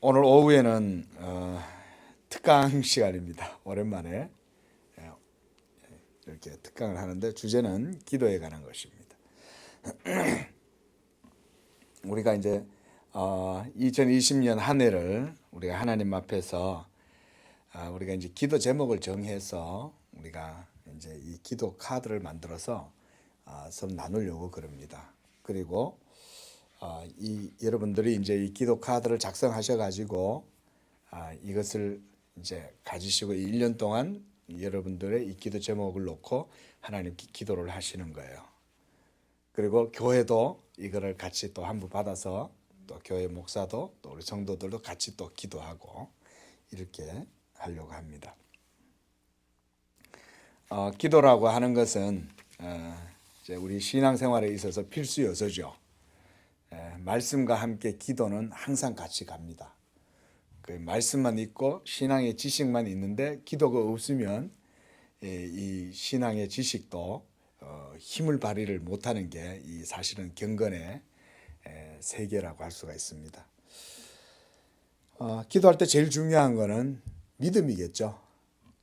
오늘 오후에는 특강 시간입니다. 오랜만에 이렇게 특강을 하는데 주제는 기도에 관한 것입니다. 우리가 이제 2020년 한 해를 우리가 하나님 앞에서 우리가 이제 기도 제목을 정해서 우리가 이제 이 기도 카드를 만들어서 서로 나누려고 그럽니다. 그리고 여러분들이 이제 이 기도 카드를 작성하셔가지고 이것을 이제 가지시고 1년 동안 여러분들의 이 기도 제목을 놓고 하나님께 기도를 하시는 거예요. 그리고 교회도 이거를 같이 또 한부 받아서 또 교회 목사도 또 우리 성도들도 같이 또 기도하고 이렇게 하려고 합니다. 기도라고 하는 것은 이제 우리 신앙생활에 있어서 필수 요소죠. 말씀과 함께 기도는 항상 같이 갑니다. 그 말씀만 있고 신앙의 지식만 있는데 기도가 없으면 이 신앙의 지식도 힘을 발휘를 못하는 게 이 사실은 경건의 세계라고 할 수가 있습니다. 기도할 때 제일 중요한 거는 믿음이겠죠.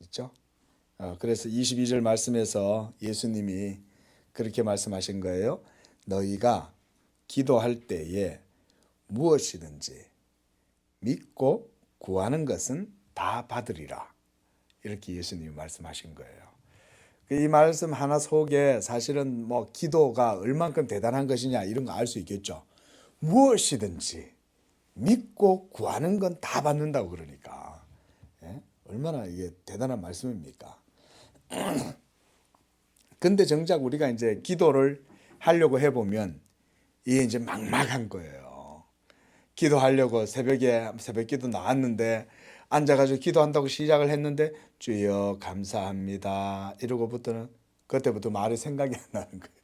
있죠? 그래서 22절 말씀에서 예수님이 그렇게 말씀하신 거예요. 너희가 기도할 때에 무엇이든지 믿고 구하는 것은 다 받으리라. 이렇게 예수님이 말씀하신 거예요. 이 말씀 하나 속에 사실은 뭐 기도가 얼만큼 대단한 것이냐 이런 거 알 수 있겠죠. 무엇이든지 믿고 구하는 건 다 받는다고 그러니까 얼마나 이게 대단한 말씀입니까? 근데 정작 우리가 이제 기도를 하려고 해보면 이게 이제 막막한 거예요. 기도하려고 새벽기도 나왔는데 앉아가지고 기도한다고 시작을 했는데 주여 감사합니다 이러고부터는 그때부터 말이 생각이 안 나는 거예요.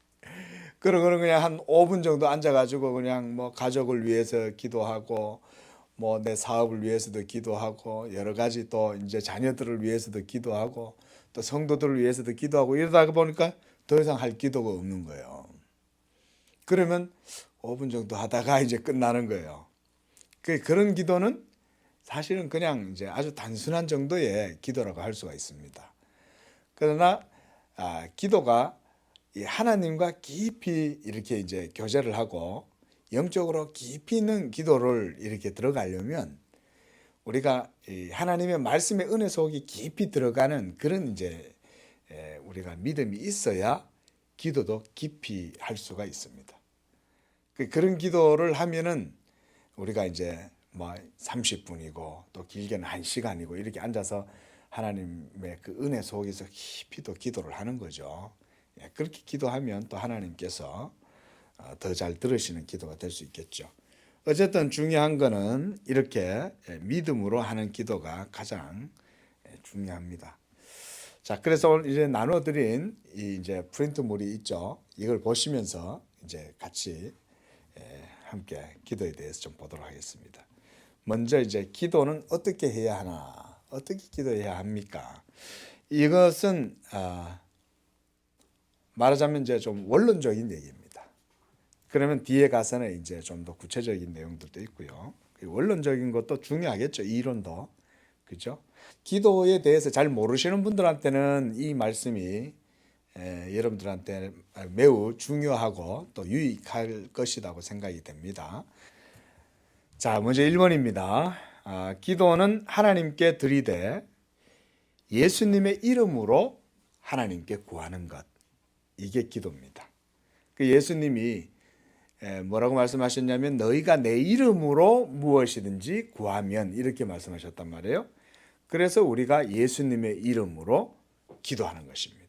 그러고는 그냥 한 5분 정도 앉아가지고 그냥 뭐 가족을 위해서 기도하고 뭐 내 사업을 위해서도 기도하고 여러 가지 또 이제 자녀들을 위해서도 기도하고 또 성도들을 위해서도 기도하고 이러다 보니까 더 이상 할 기도가 없는 거예요. 그러면 5분 정도 하다가 이제 끝나는 거예요. 그런 기도는 사실은 그냥 이제 아주 단순한 정도의 기도라고 할 수가 있습니다. 그러나 기도가 하나님과 깊이 이렇게 이제 교제를 하고 영적으로 깊이 있는 기도를 이렇게 들어가려면 우리가 하나님의 말씀의 은혜 속에 깊이 들어가는 그런 이제 우리가 믿음이 있어야 기도도 깊이 할 수가 있습니다. 그런 기도를 하면은 우리가 이제 뭐 30분이고 또 길게는 1시간이고 이렇게 앉아서 하나님의 그 은혜 속에서 깊이 또 기도를 하는 거죠. 그렇게 기도하면 또 하나님께서 더 잘 들으시는 기도가 될 수 있겠죠. 어쨌든 중요한 거는 이렇게 믿음으로 하는 기도가 가장 중요합니다. 자, 그래서 오늘 이제 나눠드린 이 이제 프린트물이 있죠. 이걸 보시면서 이제 같이 함께 기도에 대해서 좀 보도록 하겠습니다. 먼저 이제 기도는 어떻게 해야 하나, 어떻게 기도해야 합니까? 이것은 말하자면 이제 좀 원론적인 얘기입니다. 그러면 뒤에 가서는 이제 좀 더 구체적인 내용들도 있고요. 원론적인 것도 중요하겠죠. 이론도. 그죠? 기도에 대해서 잘 모르시는 분들한테는 이 말씀이 여러분들한테 매우 중요하고 또 유익할 것이라고 생각이 됩니다. 자, 먼저 1번입니다. 기도는 하나님께 드리되 예수님의 이름으로 하나님께 구하는 것. 이게 기도입니다. 그 예수님이 뭐라고 말씀하셨냐면 너희가 내 이름으로 무엇이든지 구하면 이렇게 말씀하셨단 말이에요. 그래서 우리가 예수님의 이름으로 기도하는 것입니다.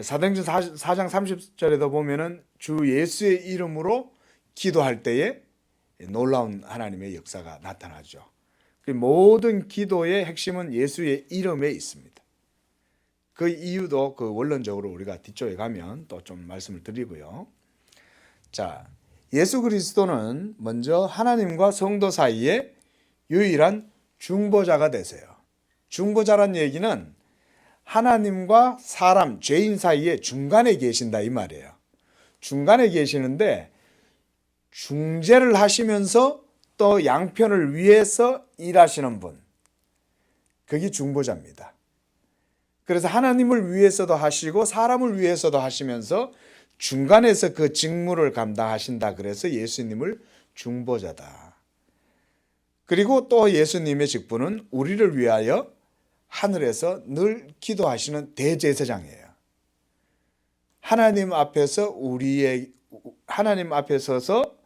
사도행전 4장 30절에도 보면은 주 예수의 이름으로 기도할 때에 놀라운 하나님의 역사가 나타나죠. 그 모든 기도의 핵심은 예수의 이름에 있습니다. 그 이유도 그 원론적으로 우리가 뒤쪽에 가면 또 좀 말씀을 드리고요. 자, 예수 그리스도는 먼저 하나님과 성도 사이에 유일한 중보자가 되세요. 중보자란 얘기는 하나님과 사람, 죄인 사이에 중간에 계신다 이 말이에요. 중간에 계시는데 중재를 하시면서 또 양편을 위해서 일하시는 분, 그게 중보자입니다. 그래서 하나님을 위해서도 하시고 사람을 위해서도 하시면서 중간에서 그 직무를 감당하신다. 그래서 예수님을 중보자다. 그리고 또 예수님의 직분은 우리를 위하여 하늘에서 늘 기도하시는 대제사장이에요. 하나님 앞에 서서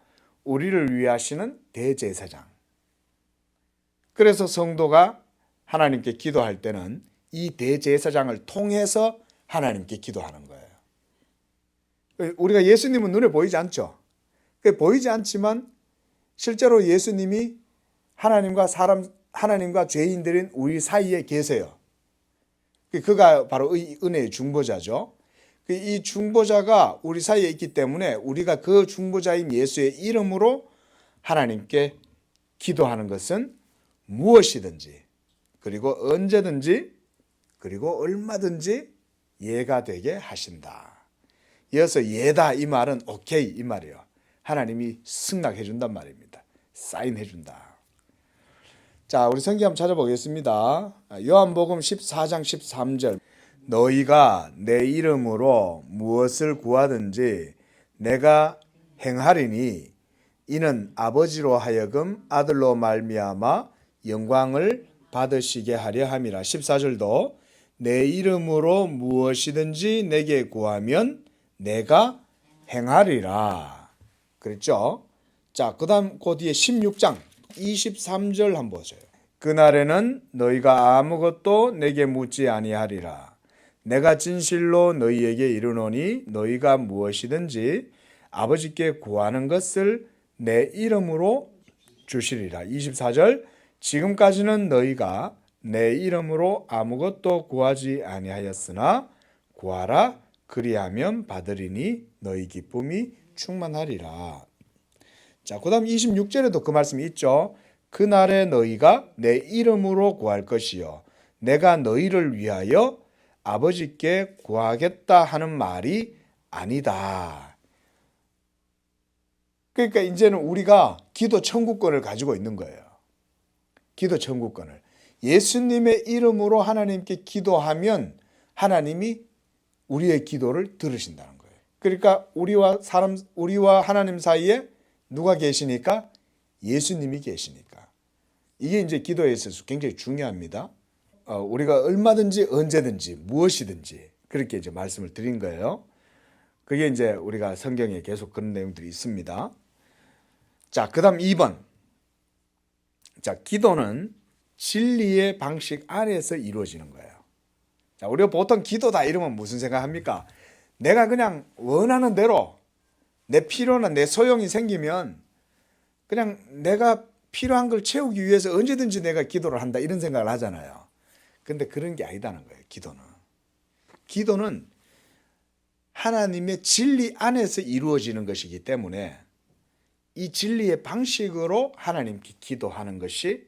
우리를 위하시는 대제사장. 그래서 성도가 하나님께 기도할 때는 이 대제사장을 통해서 하나님께 기도하는 거예요. 우리가 예수님은 눈에 보이지 않죠. 보이지 않지만 실제로 예수님이 하나님과 죄인들인 우리 사이에 계세요. 그가 바로 은혜의 중보자죠. 이 중보자가 우리 사이에 있기 때문에 우리가 그 중보자인 예수의 이름으로 하나님께 기도하는 것은 무엇이든지, 그리고 언제든지, 그리고 얼마든지 예가 되게 하신다. 이어서 예다 이 말은 오케이 이 말이에요. 하나님이 승낙해 준단 말입니다. 사인해 준다. 자, 우리 성경 한번 찾아보겠습니다. 요한복음 14장 13절. 너희가 내 이름으로 무엇을 구하든지 내가 행하리니 이는 아버지로 하여금 아들로 말미암아 영광을 받으시게 하려 함이라. 14절도 내 이름으로 무엇이든지 내게 구하면 내가 행하리라. 그랬죠? 자, 그 다음 그 뒤에 16장 23절 한번 보세요. 그날에는 너희가 아무것도 내게 묻지 아니하리라. 내가 진실로 너희에게 이르노니 너희가 무엇이든지 아버지께 구하는 것을 내 이름으로 주시리라. 24절. 지금까지는 너희가 내 이름으로 아무것도 구하지 아니하였으나 구하라. 그리하면 받으리니 너희 기쁨이 충만하리라. 자, 그 다음 26절에도 그 말씀이 있죠. 그날에 너희가 내 이름으로 구할 것이요 내가 너희를 위하여 아버지께 구하겠다 하는 말이 아니다. 그러니까 이제는 우리가 기도 청구권을 가지고 있는 거예요. 기도 청구권을. 예수님의 이름으로 하나님께 기도하면 하나님이 우리의 기도를 들으신다는 거예요. 그러니까 우리와 하나님 사이에 누가 계시니까? 예수님이 계시니까. 이게 이제 기도에 있어서 굉장히 중요합니다. 우리가 얼마든지 언제든지 무엇이든지 그렇게 이제 말씀을 드린 거예요. 그게 이제 우리가 성경에 계속 그런 내용들이 있습니다. 자, 그다음 2번. 자, 기도는 진리의 방식 안에서 이루어지는 거예요. 자, 우리가 보통 기도다 이러면 무슨 생각합니까? 내가 그냥 원하는 대로 내 필요나 내 소용이 생기면 그냥 내가 필요한 걸 채우기 위해서 언제든지 내가 기도를 한다 이런 생각을 하잖아요. 근데 그런 게 아니다는 거예요. 기도는 하나님의 진리 안에서 이루어지는 것이기 때문에 이 진리의 방식으로 하나님께 기도하는 것이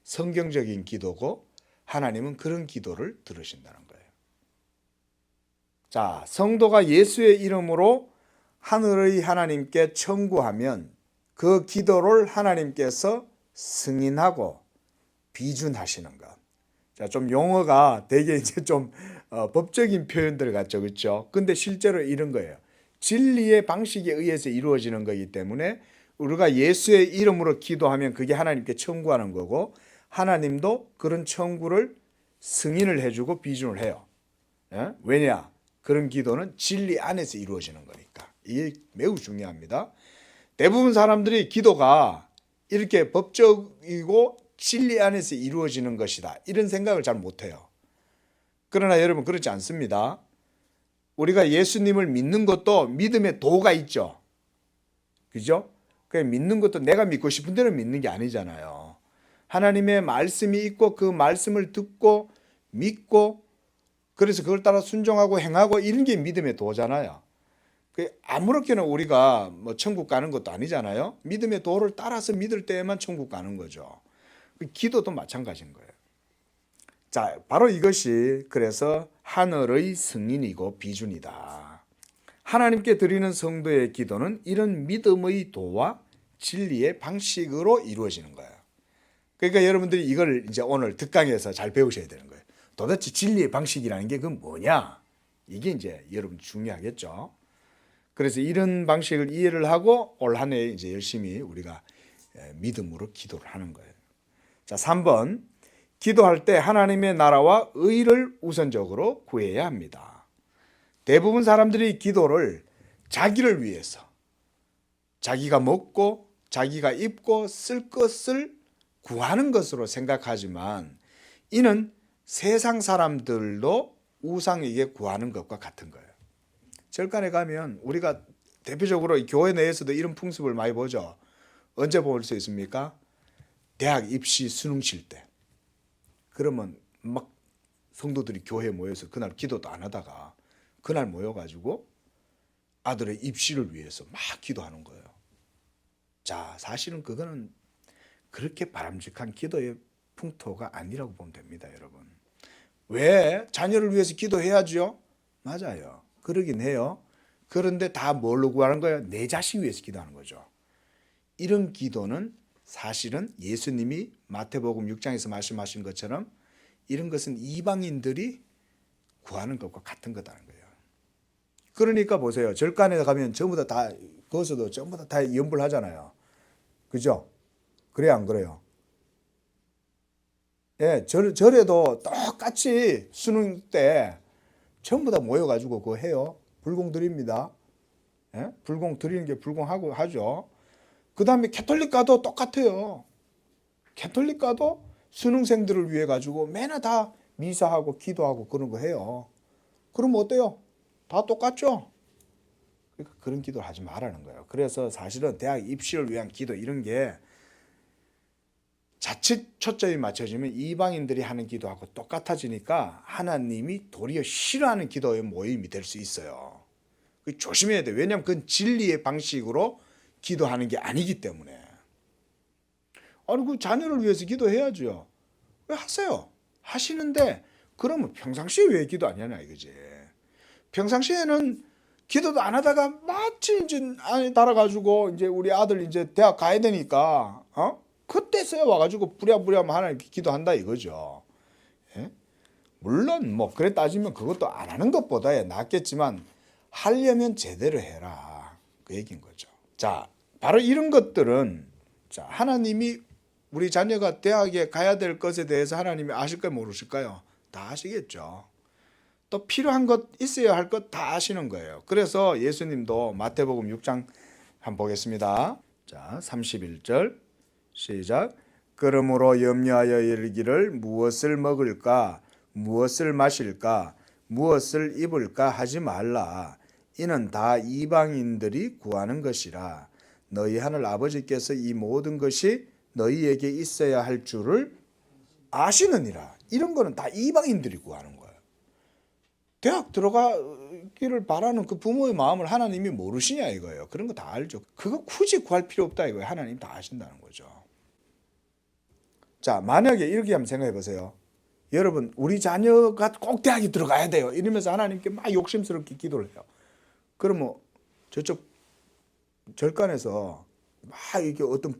성경적인 기도고 하나님은 그런 기도를 들으신다는 거예요. 자, 성도가 예수의 이름으로 하늘의 하나님께 청구하면 그 기도를 하나님께서 승인하고 비준하시는 것. 자, 좀 용어가 되게 이제 좀 법적인 표현들 같죠, 그렇죠? 근데 실제로 이런 거예요. 진리의 방식에 의해서 이루어지는 거기 때문에 우리가 예수의 이름으로 기도하면 그게 하나님께 청구하는 거고 하나님도 그런 청구를 승인을 해주고 비준을 해요. 예? 왜냐? 그런 기도는 진리 안에서 이루어지는 거니까. 이게 매우 중요합니다. 대부분 사람들이 기도가 이렇게 법적이고 진리 안에서 이루어지는 것이다. 이런 생각을 잘 못해요. 그러나 여러분 그렇지 않습니다. 우리가 예수님을 믿는 것도 믿음의 도가 있죠. 그죠? 그 믿는 것도 내가 믿고 싶은 대로 믿는 게 아니잖아요. 하나님의 말씀이 있고 그 말씀을 듣고 믿고 그래서 그걸 따라 순종하고 행하고 이런 게 믿음의 도잖아요. 아무렇게나 우리가 뭐 천국 가는 것도 아니잖아요. 믿음의 도를 따라서 믿을 때에만 천국 가는 거죠. 기도도 마찬가지인 거예요. 자, 바로 이것이 그래서 하늘의 승인이고 비준이다. 하나님께 드리는 성도의 기도는 이런 믿음의 도와 진리의 방식으로 이루어지는 거예요. 그러니까 여러분들이 이걸 이제 오늘 특강에서 잘 배우셔야 되는 거예요. 도대체 진리의 방식이라는 게 그건 뭐냐? 이게 이제 여러분 중요하겠죠. 그래서 이런 방식을 이해를 하고 올 한 해 이제 열심히 우리가 믿음으로 기도를 하는 거예요. 자, 3번. 기도할 때 하나님의 나라와 의를 우선적으로 구해야 합니다. 대부분 사람들이 기도를 자기를 위해서, 자기가 먹고 자기가 입고 쓸 것을 구하는 것으로 생각하지만 이는 세상 사람들도 우상에게 구하는 것과 같은 거예요. 절간에 가면 우리가 대표적으로 교회 내에서도 이런 풍습을 많이 보죠. 언제 볼 수 있습니까? 대학 입시 수능 칠 때. 그러면 막 성도들이 교회에 모여서 그날 기도도 안 하다가 그날 모여가지고 아들의 입시를 위해서 막 기도하는 거예요. 자, 사실은 그거는 그렇게 바람직한 기도의 풍토가 아니라고 보면 됩니다, 여러분. 왜? 자녀를 위해서 기도해야죠. 맞아요. 그러긴 해요. 그런데 다 뭘로 구하는 거예요? 내 자식 위해서 기도하는 거죠. 이런 기도는 사실은 예수님이 마태복음 6장에서 말씀하신 것처럼 이런 것은 이방인들이 구하는 것과 같은 거다는 거예요. 그러니까 보세요. 절간에 가면 전부 다 거기서도 전부 다 연불 하잖아요. 그죠? 그래요, 안 그래요? 예, 절에도 똑같이 수능 때 전부 다 모여가지고 그거 해요. 불공 드립니다. 예? 불공 드리는 게 불공하고 하죠. 그 다음에 캐톨릭과도 똑같아요. 캐톨릭과도 수능생들을 위해 가지고 맨날 다 미사하고 기도하고 그런 거 해요. 그럼 어때요? 다 똑같죠? 그러니까 그런 기도를 하지 말라는 거예요. 그래서 사실은 대학 입시를 위한 기도 이런 게 자칫 초점이 맞춰지면 이방인들이 하는 기도하고 똑같아지니까 하나님이 도리어 싫어하는 기도의 모임이 될 수 있어요. 조심해야 돼요. 왜냐하면 그건 진리의 방식으로 기도하는 게 아니기 때문에. 아니, 그 자녀를 위해서 기도해야죠. 왜 하세요? 하시는데 그러면 평상시에 왜 기도 안 하냐 이거지. 평상시에는 기도도 안 하다가 마치 이제 안에 달아가지고 이제 우리 아들 이제 대학 가야 되니까 그때서야 와가지고 부랴부랴 하나님 기도한다 이거죠. 예? 물론 뭐 그래 따지면 그것도 안 하는 것보다 낫겠지만 하려면 제대로 해라 그 얘기인 거죠. 자, 바로 이런 것들은 자, 하나님이 우리 자녀가 대학에 가야 될 것에 대해서 하나님이 아실까요, 모르실까요? 다 아시겠죠. 또 필요한 것 있어야 할 것 다 아시는 거예요. 그래서 예수님도 마태복음 6장 한번 보겠습니다. 자, 31절 시작. 그러므로 염려하여 이르기를 무엇을 먹을까, 무엇을 마실까, 무엇을 입을까 하지 말라. 이는 다 이방인들이 구하는 것이라. 너희 하늘 아버지께서 이 모든 것이 너희에게 있어야 할 줄을 아시느니라. 이런 거는 다 이방인들이 구하는 거예요. 대학 들어가기를 바라는 그 부모의 마음을 하나님이 모르시냐 이거예요. 그런 거 다 알죠. 그거 굳이 구할 필요 없다 이거예요. 하나님 다 아신다는 거죠. 자, 만약에 이렇게 한번 생각해 보세요. 여러분, 우리 자녀가 꼭 대학에 들어가야 돼요. 이러면서 하나님께 막 욕심스럽게 기도를 해요. 그러면 저쪽 절간에서 막 이게 어떤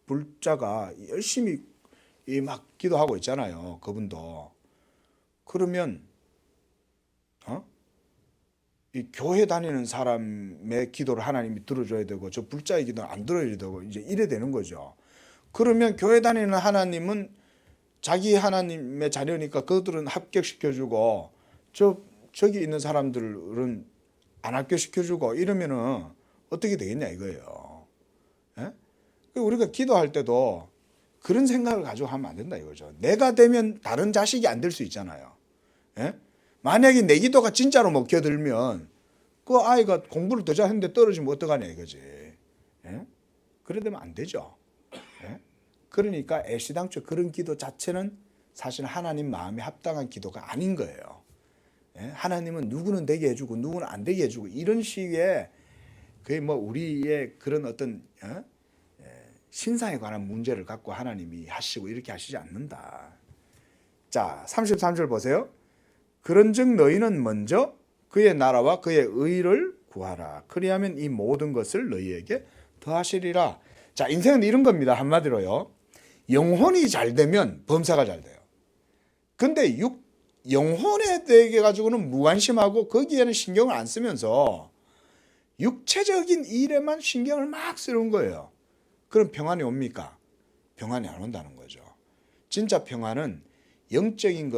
불자가 열심히 막 기도하고 있잖아요. 그분도. 그러면 이 교회 다니는 사람의 기도를 하나님이 들어줘야 되고 저 불자의 기도는 안 들어야 되고 이제 이래 되는 거죠. 그러면 교회 다니는 하나님은 자기 하나님의 자녀니까 그들은 합격시켜주고 저기 있는 사람들은 안 합격시켜주고 이러면은 어떻게 되겠냐 이거예요. 예? 우리가 기도할 때도 그런 생각을 가지고 하면 안 된다 이거죠. 내가 되면 다른 자식이 안 될 수 있잖아요. 예? 만약에 내 기도가 진짜로 먹혀들면 그 아이가 공부를 더 잘했는데 떨어지면 어떡하냐 이거지. 예? 그래 되면 안 되죠. 예? 그러니까 애시당초 그런 기도 자체는 사실 하나님 마음에 합당한 기도가 아닌 거예요. 예? 하나님은 누구는 되게 해주고 누구는 안 되게 해주고 이런 식의 그게 뭐 우리의 그런 어떤 신상에 관한 문제를 갖고 하나님이 하시고 이렇게 하시지 않는다. 자, 33절 보세요. 그런즉 너희는 먼저 그의 나라와 그의 의를 구하라. 그리하면 이 모든 것을 너희에게 더하시리라. 자, 인생은 이런 겁니다. 한마디로요. 영혼이 잘 되면 범사가 잘 돼요. 근데 영혼에 대해 가지고는 무관심하고 거기에는 신경을 안 쓰면서 육체적인 일에만 신경을 막 쓰는 거예요. 그럼 평안이 옵니까? 평안이 안 온다는 거죠. 진짜 평안은 영적인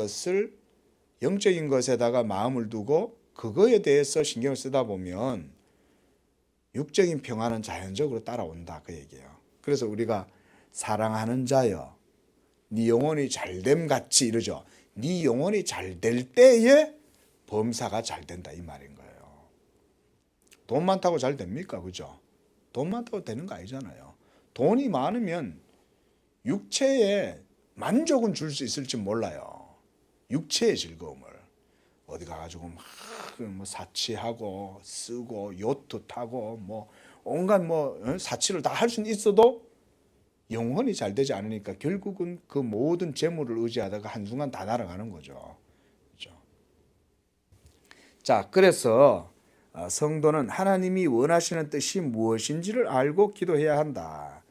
것에다가 마음을 두고 그거에 대해서 신경을 쓰다 보면 육적인 평안은 자연적으로 따라온다, 그 얘기예요. 그래서 우리가 사랑하는 자여 네 영혼이 잘됨 같이 이러죠. 네 영혼이 잘 될 때에 범사가 잘 된다, 이 말인 거예요. 돈 많다고 잘 됩니까? 그죠? 돈 많다고 되는 거 아니잖아요. 돈이 많으면 육체에 만족은 줄 수 있을지 몰라요. 육체의 즐거움을 어디 가가지고 막 뭐 사치하고 쓰고 요트 타고 뭐 온갖 사치를 다 할 수는 있어도 영혼이 잘 되지 않으니까 결국은 그 모든 재물을 의지하다가 한순간 다 날아가는 거죠. 그렇죠? 자, 그래서 성도는 하나님이 원하시는 뜻이 무엇인지를 알고 기도해야 한다.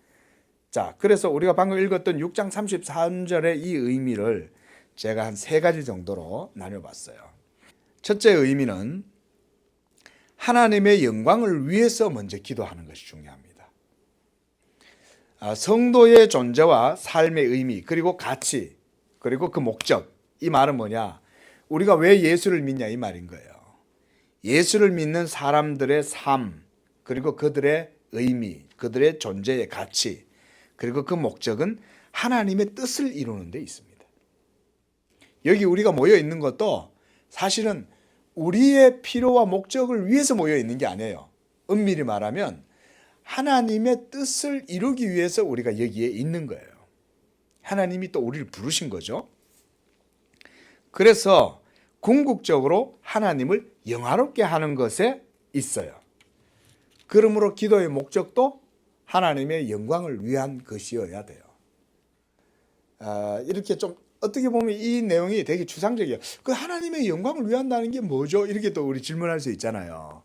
자, 그래서 우리가 방금 읽었던 6장 33절의 이 의미를 제가 한 3가지 정도로 나눠봤어요. 첫째 의미는 하나님의 영광을 위해서 먼저 기도하는 것이 중요합니다. 성도의 존재와 삶의 의미, 그리고 가치, 그리고 그 목적, 이 말은 뭐냐? 우리가 왜 예수를 믿냐, 이 말인 거예요. 예수를 믿는 사람들의 삶, 그리고 그들의 의미, 그들의 존재의 가치, 그리고 그 목적은 하나님의 뜻을 이루는 데 있습니다. 여기 우리가 모여 있는 것도 사실은 우리의 필요와 목적을 위해서 모여 있는 게 아니에요. 엄밀히 말하면 하나님의 뜻을 이루기 위해서 우리가 여기에 있는 거예요. 하나님이 또 우리를 부르신 거죠. 그래서 궁극적으로 하나님을 영화롭게 하는 것에 있어요. 그러므로 기도의 목적도 하나님의 영광을 위한 것이어야 돼요. 이렇게 좀 어떻게 보면 이 내용이 되게 추상적이에요. 그 하나님의 영광을 위한다는 게 뭐죠? 이렇게 또 우리 질문할 수 있잖아요.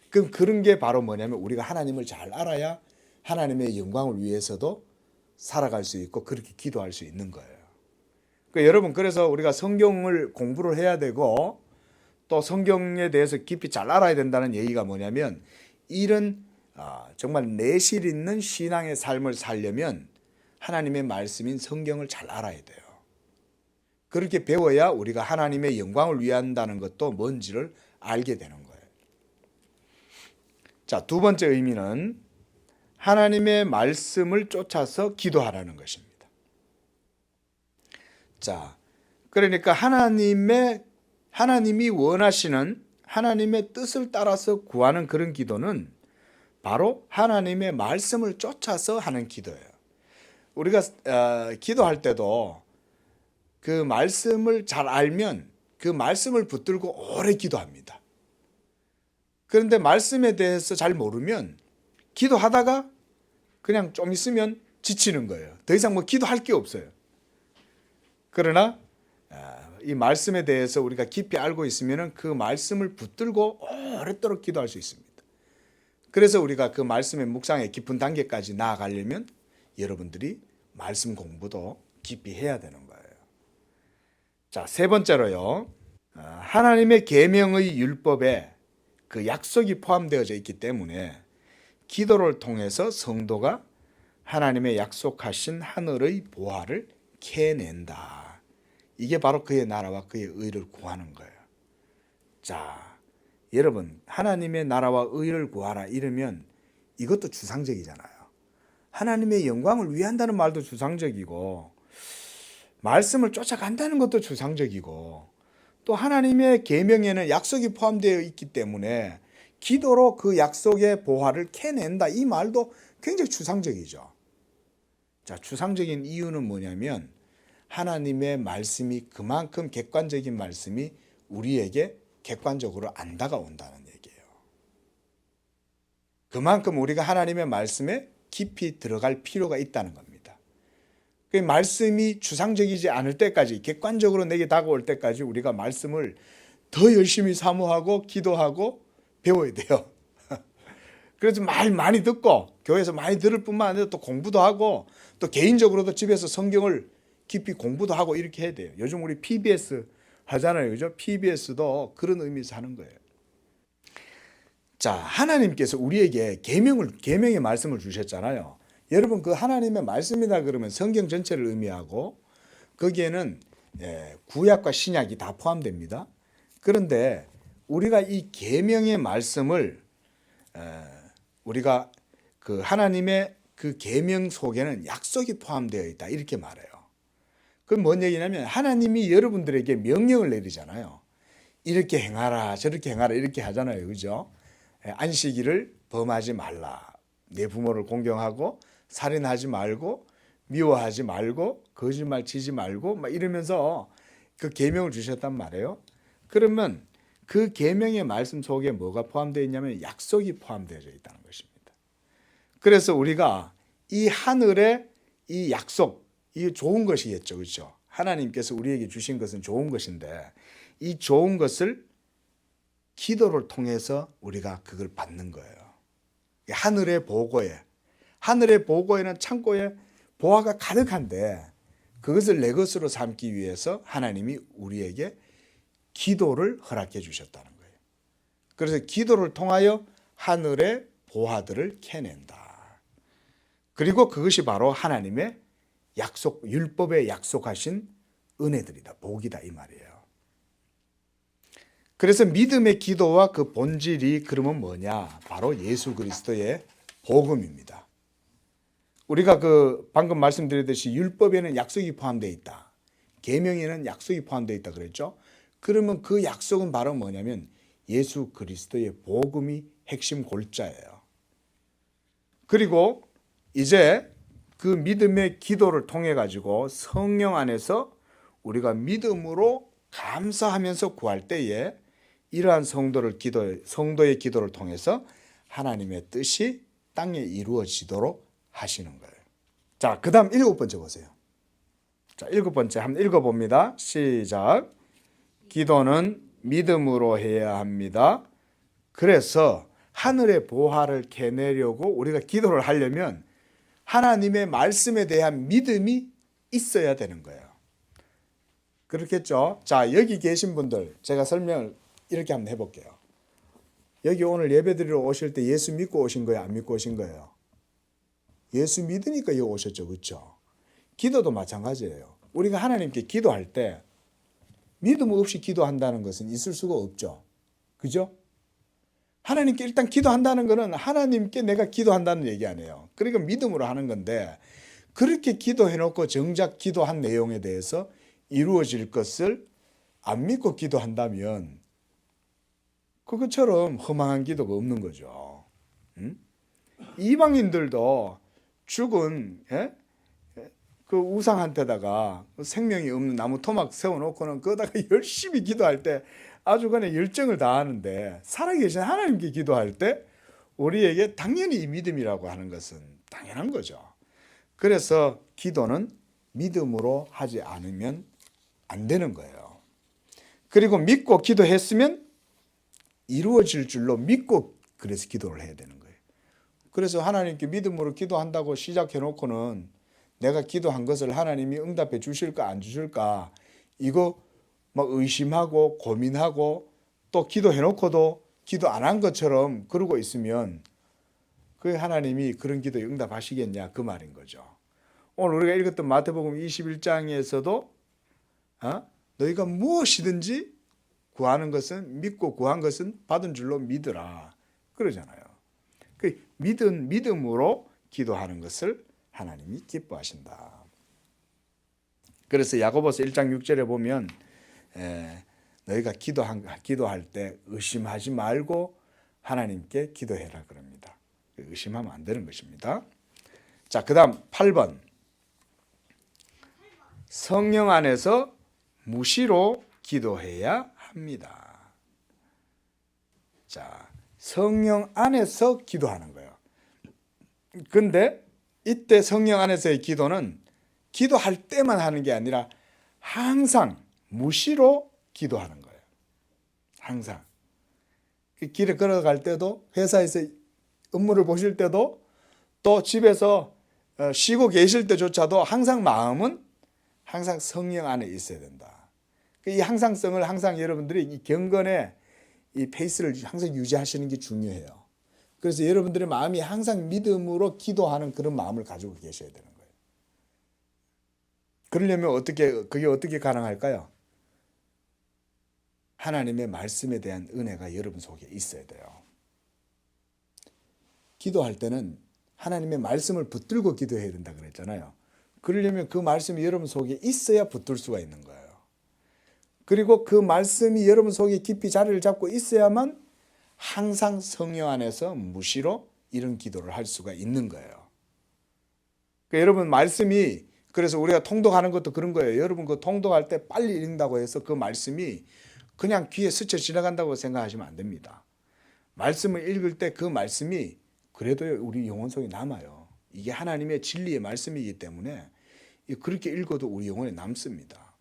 그럼 그런 게 바로 뭐냐면 우리가 하나님을 잘 알아야 하나님의 영광을 위해서도 살아갈 수 있고 그렇게 기도할 수 있는 거예요. 그러니까 여러분, 그래서 우리가 성경을 공부를 해야 되고 또 성경에 대해서 깊이 잘 알아야 된다는 얘기가 뭐냐면 이런 정말 내실 있는 신앙의 삶을 살려면 하나님의 말씀인 성경을 잘 알아야 돼요. 그렇게 배워야 우리가 하나님의 영광을 위한다는 것도 뭔지를 알게 되는 거예요. 자, 두 번째 의미는 하나님의 말씀을 쫓아서 기도하라는 것입니다. 자, 그러니까 하나님이 원하시는 하나님의 뜻을 따라서 구하는 그런 기도는 바로 하나님의 말씀을 쫓아서 하는 기도예요. 우리가 기도할 때도 그 말씀을 잘 알면 그 말씀을 붙들고 오래 기도합니다. 그런데 말씀에 대해서 잘 모르면 기도하다가 그냥 좀 있으면 지치는 거예요. 더 이상 뭐 기도할 게 없어요. 그러나 이 말씀에 대해서 우리가 깊이 알고 있으면 그 말씀을 붙들고 오랫도록 기도할 수 있습니다. 그래서 우리가 그 말씀의 묵상의 깊은 단계까지 나아가려면 여러분들이 말씀 공부도 깊이 해야 되는 거예요. 자, 세 번째로요. 하나님의 계명의 율법에 그 약속이 포함되어져 있기 때문에 기도를 통해서 성도가 하나님의 약속하신 하늘의 보화를 캐낸다. 이게 바로 그의 나라와 그의 의를 구하는 거예요. 자, 여러분, 하나님의 나라와 의를 구하라 이러면 이것도 추상적이잖아요. 하나님의 영광을 위한다는 말도 추상적이고 말씀을 쫓아간다는 것도 추상적이고 또 하나님의 계명에는 약속이 포함되어 있기 때문에 기도로 그 약속의 보화를 캐낸다, 이 말도 굉장히 추상적이죠. 자, 추상적인 이유는 뭐냐면 하나님의 말씀이 그만큼 객관적인 말씀이 우리에게 객관적으로 안 다가온다는 얘기예요. 그만큼 우리가 하나님의 말씀에 깊이 들어갈 필요가 있다는 겁니다. 그 말씀이 추상적이지 않을 때까지, 객관적으로 내게 다가올 때까지 우리가 말씀을 더 열심히 사모하고 기도하고 배워야 돼요. 그래서 말 많이 듣고 교회에서 많이 들을 뿐만 아니라 또 공부도 하고 또 개인적으로도 집에서 성경을 깊이 공부도 하고 이렇게 해야 돼요. 요즘 우리 PBS 하잖아요. 그죠? PBS도 그런 의미에서 하는 거예요. 자, 하나님께서 우리에게 계명의 말씀을 주셨잖아요. 여러분 그 하나님의 말씀이다 그러면 성경 전체를 의미하고 거기에는 구약과 신약이 다 포함됩니다. 그런데 우리가 이 계명의 말씀을 우리가 그 하나님의 그 계명 속에는 약속이 포함되어 있다 이렇게 말해요. 그건 뭔 얘기냐면 하나님이 여러분들에게 명령을 내리잖아요. 이렇게 행하라 저렇게 행하라 이렇게 하잖아요. 그죠? 안식일을 범하지 말라. 내 부모를 공경하고 살인하지 말고 미워하지 말고 거짓말 치지 말고 막 이러면서 그 계명을 주셨단 말이에요. 그러면 그 계명의 말씀 속에 뭐가 포함되어 있냐면 약속이 포함되어 있다는 것입니다. 그래서 우리가 이 하늘의 이 약속, 이 좋은 것이겠죠. 그렇죠? 하나님께서 우리에게 주신 것은 좋은 것인데 이 좋은 것을 기도를 통해서 우리가 그걸 받는 거예요. 하늘의 보고에는 창고에 보화가 가득한데 그것을 내 것으로 삼기 위해서 하나님이 우리에게 기도를 허락해 주셨다는 거예요. 그래서 기도를 통하여 하늘의 보화들을 캐낸다. 그리고 그것이 바로 하나님의 약속, 율법에 약속하신 은혜들이다. 복이다 이 말이에요. 그래서 믿음의 기도와 그 본질이 그러면 뭐냐? 바로 예수 그리스도의 복음입니다. 우리가 그 방금 말씀드렸듯이 율법에는 약속이 포함되어 있다. 계명에는 약속이 포함되어 있다 그랬죠? 그러면 그 약속은 바로 뭐냐면 예수 그리스도의 복음이 핵심 골자예요. 그리고 이제 그 믿음의 기도를 통해 가지고 성령 안에서 우리가 믿음으로 감사하면서 구할 때에 이러한 성도의 기도를 통해서 하나님의 뜻이 땅에 이루어지도록 하시는 거예요. 자, 그 다음 7번째 보세요. 자, 7번째 한번 읽어봅니다. 시작. 기도는 믿음으로 해야 합니다. 그래서 하늘의 보화를 캐내려고 우리가 기도를 하려면 하나님의 말씀에 대한 믿음이 있어야 되는 거예요. 그렇겠죠? 자, 여기 계신 분들 제가 설명을 이렇게 한번 해볼게요. 여기 오늘 예배드리러 오실 때 예수 믿고 오신 거예요? 안 믿고 오신 거예요? 예수 믿으니까 여기 오셨죠. 그렇죠? 기도도 마찬가지예요. 우리가 하나님께 기도할 때 믿음 없이 기도한다는 것은 있을 수가 없죠. 그죠? 하나님께 일단 기도한다는 것은 하나님께 내가 기도한다는 얘기 아니에요. 그러니까 믿음으로 하는 건데 그렇게 기도해놓고 정작 기도한 내용에 대해서 이루어질 것을 안 믿고 기도한다면 그것처럼 허망한 기도가 없는 거죠. 이방인들도 죽은 그 우상한테다가 생명이 없는 나무 토막 세워놓고는 거기다가 열심히 기도할 때 아주 그냥 열정을 다하는데 살아계신 하나님께 기도할 때 우리에게 당연히 이 믿음이라고 하는 것은 당연한 거죠. 그래서 기도는 믿음으로 하지 않으면 안 되는 거예요. 그리고 믿고 기도했으면 이루어질 줄로 믿고 그래서 기도를 해야 되는 거예요. 그래서 하나님께 믿음으로 기도한다고 시작해놓고는 내가 기도한 것을 하나님이 응답해 주실까 안 주실까 이거 막 의심하고 고민하고 또 기도해놓고도 기도 안 한 것처럼 그러고 있으면 그 하나님이 그런 기도에 응답하시겠냐 그 말인 거죠. 오늘 우리가 읽었던 마태복음 21장에서도 너희가 무엇이든지 구하는 것은 믿고 구한 것은 받은 줄로 믿으라 그러잖아요. 그 믿음으로 기도하는 것을 하나님이 기뻐하신다. 그래서 야고보서 1장 6절에 보면 너희가 기도할 때 의심하지 말고 하나님께 기도해라 그럽니다. 의심하면 안 되는 것입니다. 자, 그 다음 8번. 성령 안에서 무시로 기도해야 합니다. 자, 성령 안에서 기도하는 거예요. 근데 이때 성령 안에서의 기도는 기도할 때만 하는 게 아니라 항상 무시로 기도하는 거예요. 항상. 길에 걸어갈 때도 회사에서 업무를 보실 때도 또 집에서 쉬고 계실 때조차도 항상 마음은 항상 성령 안에 있어야 된다. 이 항상성을 항상 여러분들이 이 경건의 이 페이스를 항상 유지하시는 게 중요해요. 그래서 여러분들의 마음이 항상 믿음으로 기도하는 그런 마음을 가지고 계셔야 되는 거예요. 그러려면 그게 어떻게 가능할까요? 하나님의 말씀에 대한 은혜가 여러분 속에 있어야 돼요. 기도할 때는 하나님의 말씀을 붙들고 기도해야 된다 그랬잖아요. 그러려면 그 말씀이 여러분 속에 있어야 붙들 수가 있는 거예요. 그리고 그 말씀이 여러분 속에 깊이 자리를 잡고 있어야만 항상 성령 안에서 무시로 이런 기도를 할 수가 있는 거예요. 그러니까 여러분 말씀이 그래서 우리가 통독하는 것도 그런 거예요. 여러분 그 통독할 때 빨리 읽는다고 해서 그 말씀이 그냥 귀에 스쳐 지나간다고 생각하시면 안 됩니다. 말씀을 읽을 때 그 말씀이 그래도 우리 영혼 속에 남아요. 이게 하나님의 진리의 말씀이기 때문에 그렇게 읽어도 우리 영혼에 남습니다.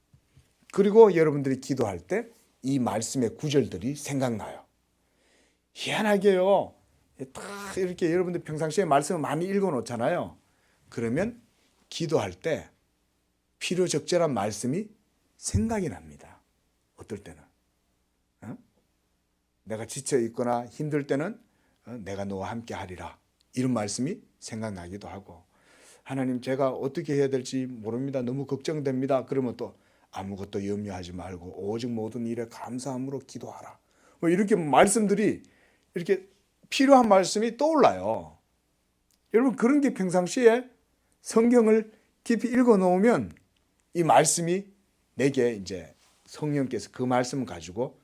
그리고 여러분들이 기도할 때 이 말씀의 구절들이 생각나요. 희한하게요. 다 이렇게 여러분들 평상시에 말씀을 많이 읽어 놓잖아요. 그러면 기도할 때 필요적절한 말씀이 생각이 납니다. 어떨 때는. 내가 지쳐 있거나 힘들 때는 내가 너와 함께 하리라. 이런 말씀이 생각나기도 하고 하나님 제가 어떻게 해야 될지 모릅니다. 너무 걱정됩니다. 그러면 또 아무것도 염려하지 말고 오직 모든 일에 감사함으로 기도하라. 뭐 이렇게 말씀들이 이렇게 필요한 말씀이 떠올라요. 여러분 그런 게 평상시에 성경을 깊이 읽어 놓으면 이 말씀이 내게 이제 성령께서 그 말씀을 가지고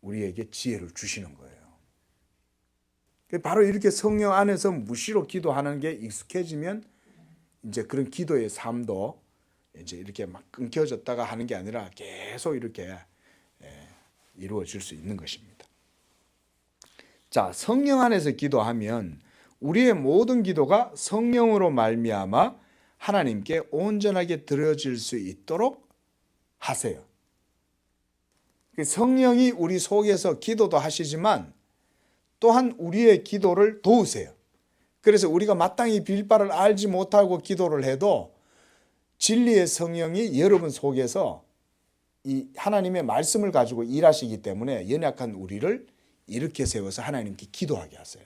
우리에게 지혜를 주시는 거예요. 바로 이렇게 성령 안에서 무시로 기도하는 게 익숙해지면 이제 그런 기도의 삶도 이제 이렇게 막 끊겨졌다가 하는 게 아니라 계속 이렇게 이루어질 수 있는 것입니다. 자, 성령 안에서 기도하면 우리의 모든 기도가 성령으로 말미암아 하나님께 온전하게 드려질 수 있도록 하세요. 성령이 우리 속에서 기도도 하시지만 또한 우리의 기도를 도우세요. 그래서 우리가 마땅히 빌 바를 알지 못하고 기도를 해도 진리의 성령이 여러분 속에서 이 하나님의 말씀을 가지고 일하시기 때문에 연약한 우리를 일으켜 세워서 하나님께 기도하게 하세요.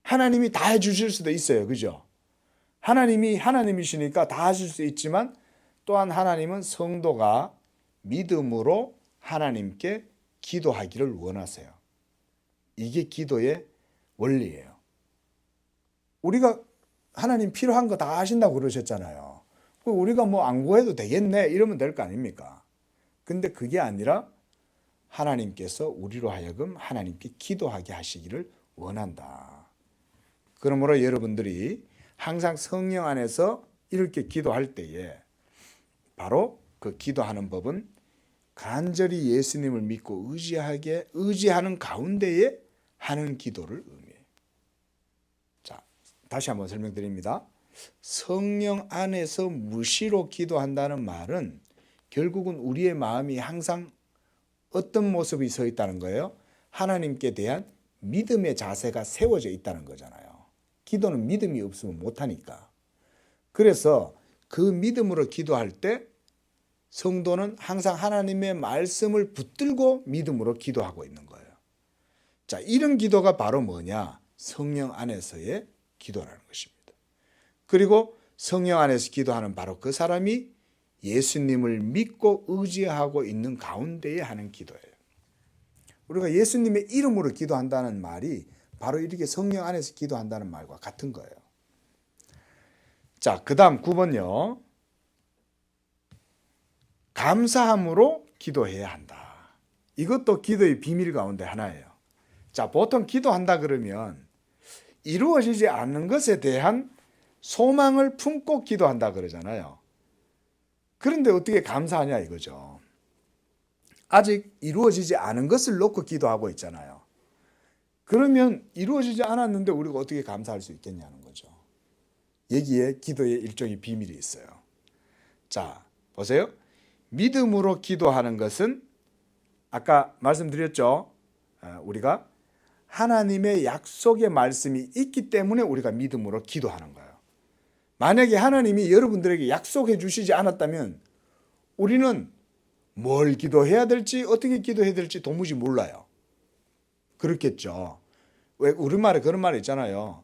하나님이 다 해주실 수도 있어요. 그죠? 하나님이 하나님이시니까 다 하실 수 있지만 또한 하나님은 성도가 믿음으로 하나님께 기도하기를 원하세요. 이게 기도의 원리예요. 우리가 하나님 필요한 거 다 하신다고 그러셨잖아요. 우리가 뭐 안 구해도 되겠네 이러면 될 거 아닙니까? 근데 그게 아니라 하나님께서 우리로 하여금 하나님께 기도하게 하시기를 원한다. 그러므로 여러분들이 항상 성령 안에서 이렇게 기도할 때에 바로 그 기도하는 법은 간절히 예수님을 믿고 의지하는 가운데에 하는 기도를 의미해요. 자, 다시 한번 설명드립니다. 성령 안에서 무시로 기도한다는 말은 결국은 우리의 마음이 항상 어떤 모습이 서 있다는 거예요? 하나님께 대한 믿음의 자세가 세워져 있다는 거잖아요. 기도는 믿음이 없으면 못하니까. 그래서 그 믿음으로 기도할 때 성도는 항상 하나님의 말씀을 붙들고 믿음으로 기도하고 있는 거예요. 자, 이런 기도가 바로 뭐냐? 성령 안에서의 기도라는 것입니다. 그리고 성령 안에서 기도하는 바로 그 사람이 예수님을 믿고 의지하고 있는 가운데에 하는 기도예요. 우리가 예수님의 이름으로 기도한다는 말이 바로 이렇게 성령 안에서 기도한다는 말과 같은 거예요. 자, 그 다음 9번요. 감사함으로 기도해야 한다. 이것도 기도의 비밀 가운데 하나예요. 자, 보통 기도한다 그러면 이루어지지 않는 것에 대한 소망을 품고 기도한다 그러잖아요. 그런데 어떻게 감사하냐 이거죠. 아직 이루어지지 않은 것을 놓고 기도하고 있잖아요. 그러면 이루어지지 않았는데 우리가 어떻게 감사할 수 있겠냐는 거죠. 여기에 기도의 일종의 비밀이 있어요. 자, 보세요. 믿음으로 기도하는 것은 아까 말씀드렸죠. 우리가 하나님의 약속의 말씀이 있기 때문에 우리가 믿음으로 기도하는 거예요. 만약에 하나님이 여러분들에게 약속해 주시지 않았다면 우리는 뭘 기도해야 될지 어떻게 기도해야 될지 도무지 몰라요. 그렇겠죠. 왜 우리말에 그런 말이 있잖아요.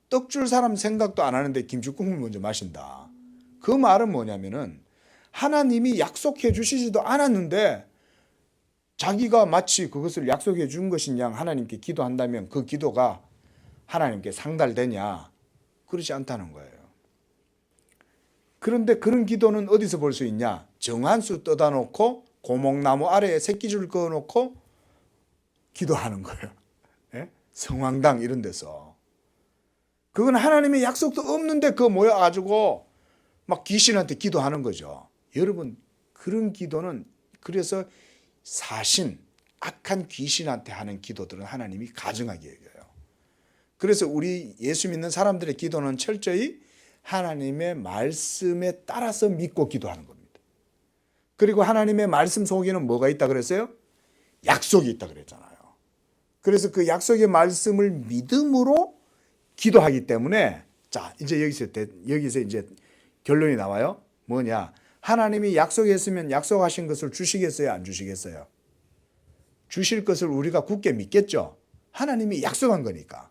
떡 줄 사람 생각도 안 하는데 김치국물 먼저 마신다. 그 말은 뭐냐면은 하나님이 약속해 주시지도 않았는데 자기가 마치 그것을 약속해 준 것인 양 하나님께 기도한다면 그 기도가 하나님께 상달되냐? 그렇지 않다는 거예요. 그런데 그런 기도는 어디서 볼 수 있냐? 정한수 떠다 놓고 고목나무 아래에 새끼줄 그어 놓고 기도하는 거예요. 예? 성황당 이런 데서. 그건 하나님의 약속도 없는데 그거 모여가지고 막 귀신한테 기도하는 거죠. 여러분, 그런 기도는 그래서 사신, 악한 귀신한테 하는 기도들은 하나님이 가증하게 여겨요. 그래서 우리 예수 믿는 사람들의 기도는 철저히 하나님의 말씀에 따라서 믿고 기도하는 겁니다. 그리고 하나님의 말씀 속에는 뭐가 있다 그랬어요? 약속이 있다 그랬잖아요. 그래서 그 약속의 말씀을 믿음으로 기도하기 때문에 자, 이제 여기서 이제 결론이 나와요. 뭐냐? 하나님이 약속했으면 약속하신 것을 주시겠어요? 안 주시겠어요? 주실 것을 우리가 굳게 믿겠죠? 하나님이 약속한 거니까.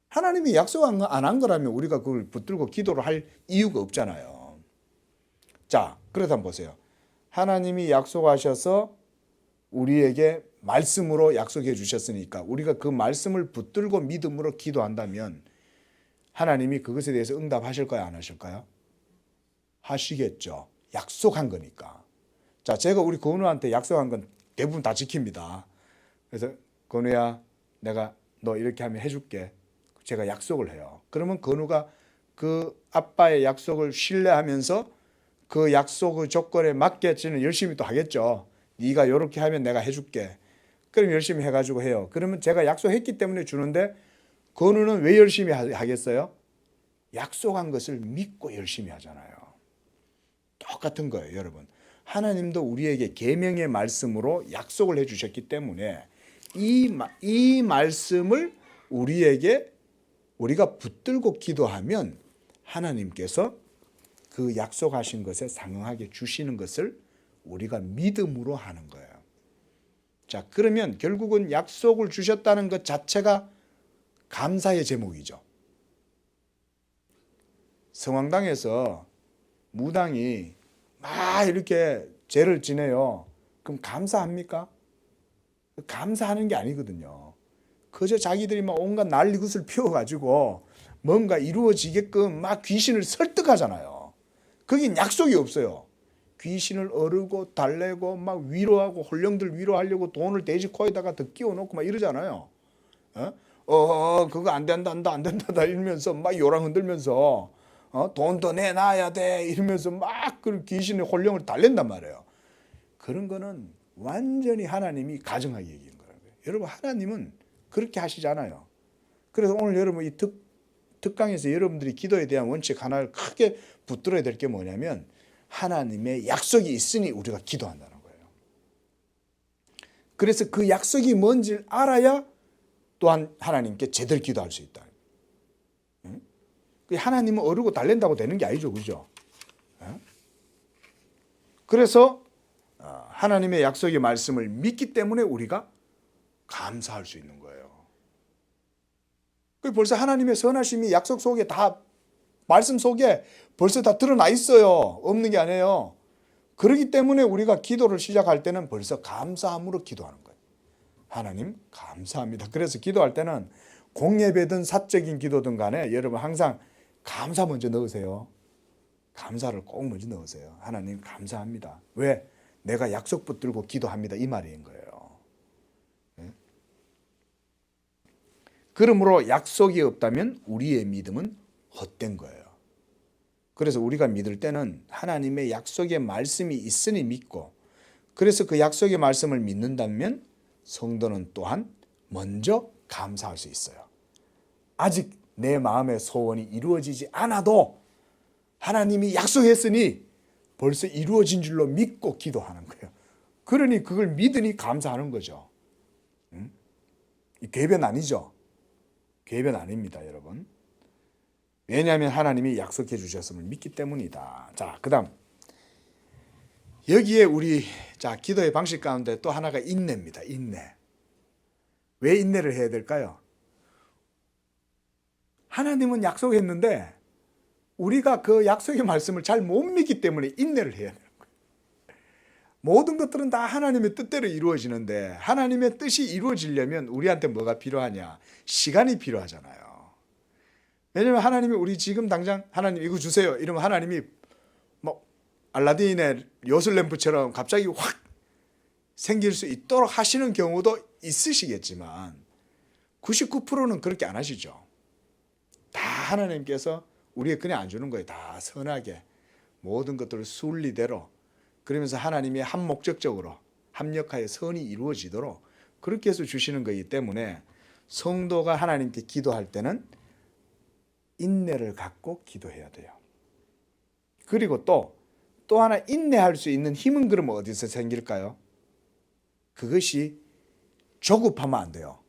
하나님이 약속 안 한 거라면 우리가 그걸 붙들고 기도를 할 이유가 없잖아요. 자, 그렇다면 보세요. 하나님이 약속하셔서 우리에게 말씀으로 약속해 주셨으니까 우리가 그 말씀을 붙들고 믿음으로 기도한다면 하나님이 그것에 대해서 응답하실까요? 안 하실까요? 하시겠죠. 약속한 거니까. 자, 제가 우리 건우한테 약속한 건 대부분 다 지킵니다. 그래서 건우야, 내가 너 이렇게 하면 해줄게. 제가 약속을 해요. 그러면 건우가 그 아빠의 약속을 신뢰하면서 그 약속의 조건에 맞게 저는 열심히 또 하겠죠. 네가 이렇게 하면 내가 해줄게. 그럼 열심히 해가지고 해요. 그러면 제가 약속했기 때문에 주는데 건우는 왜 열심히 하겠어요? 약속한 것을 믿고 열심히 하잖아요. 똑같은 거예요, 여러분. 하나님도 우리에게 계명의 말씀으로 약속을 해주셨기 때문에 이 말씀을 우리가 붙들고 기도하면 하나님께서 그 약속하신 것에 상응하게 주시는 것을 우리가 믿음으로 하는 거예요. 자, 그러면 결국은 약속을 주셨다는 것 자체가 감사의 제목이죠. 성황당에서 무당이 막 이렇게 죄를 지내요. 그럼 감사합니까? 감사하는 게 아니거든요. 그저 자기들이 막 온갖 난리굿을 피워가지고 뭔가 이루어지게끔 막 귀신을 설득하잖아요. 거긴 약속이 없어요. 귀신을 어르고 달래고 막 위로하고 홀령들 위로하려고 돈을 돼지 코에다가 더 끼워놓고 막 이러잖아요. 그거 안 된다 이러면서 막 요랑 흔들면서 돈 더 내놔야 돼 이러면서 막 그 귀신의 홀령을 달랜단 말이에요. 그런 거는 완전히 하나님이 가증하게 얘기한 거라고요. 여러분, 하나님은 그렇게 하시잖아요. 그래서 오늘 여러분 이 특강에서 여러분들이 기도에 대한 원칙 하나를 크게 붙들어야 될 게 뭐냐면 하나님의 약속이 있으니 우리가 기도한다는 거예요. 그래서 그 약속이 뭔지를 알아야 또한 하나님께 제대로 기도할 수 있다. 하나님은 어르고 달랜다고 되는 게 아니죠. 그죠? 그래서 하나님의 약속의 말씀을 믿기 때문에 우리가 감사할 수 있는 거예요. 벌써 하나님의 선하심이 약속 속에 다 말씀 속에 벌써 다 드러나 있어요. 없는 게 아니에요. 그렇기 때문에 우리가 기도를 시작할 때는 벌써 감사함으로 기도하는 거예요. 하나님 감사합니다. 그래서 기도할 때는 공예배든 사적인 기도든 간에 여러분 항상 감사 먼저 넣으세요. 감사를 꼭 먼저 넣으세요. 하나님 감사합니다. 왜? 내가 약속 붙들고 기도합니다. 이 말인 거예요. 그러므로 약속이 없다면 우리의 믿음은 헛된 거예요. 그래서 우리가 믿을 때는 하나님의 약속의 말씀이 있으니 믿고, 그래서 그 약속의 말씀을 믿는다면 성도는 또한 먼저 감사할 수 있어요. 아직 내 마음의 소원이 이루어지지 않아도 하나님이 약속했으니 벌써 이루어진 줄로 믿고 기도하는 거예요. 그러니 그걸 믿으니 감사하는 거죠. 궤변 아니죠? 궤변 아닙니다, 여러분. 왜냐하면 하나님이 약속해 주셨음을 믿기 때문이다. 자, 그다음 여기에 우리 기도의 방식 가운데 또 하나가 인내입니다. 인내. 왜 인내를 해야 될까요? 하나님은 약속했는데 우리가 그 약속의 말씀을 잘 못 믿기 때문에 인내를 해야 되는 거예요. 모든 것들은 다 하나님의 뜻대로 이루어지는데 하나님의 뜻이 이루어지려면 우리한테 뭐가 필요하냐? 시간이 필요하잖아요. 왜냐하면 하나님이 우리 지금 당장 하나님 이거 주세요 이러면 하나님이 뭐 알라딘의 요술램프처럼 갑자기 확 생길 수 있도록 하시는 경우도 있으시겠지만 99%는 그렇게 안 하시죠. 다 하나님께서 우리에게 그냥 안 주는 거예요. 다 선하게 모든 것들을 순리대로, 그러면서 하나님이 한 목적적으로 합력하여 선이 이루어지도록 그렇게 해서 주시는 거기 때문에 성도가 하나님께 기도할 때는 인내를 갖고 기도해야 돼요. 그리고 또 하나 인내할 수 있는 힘은 그러면 어디서 생길까요? 그것이 조급하면 안 돼요.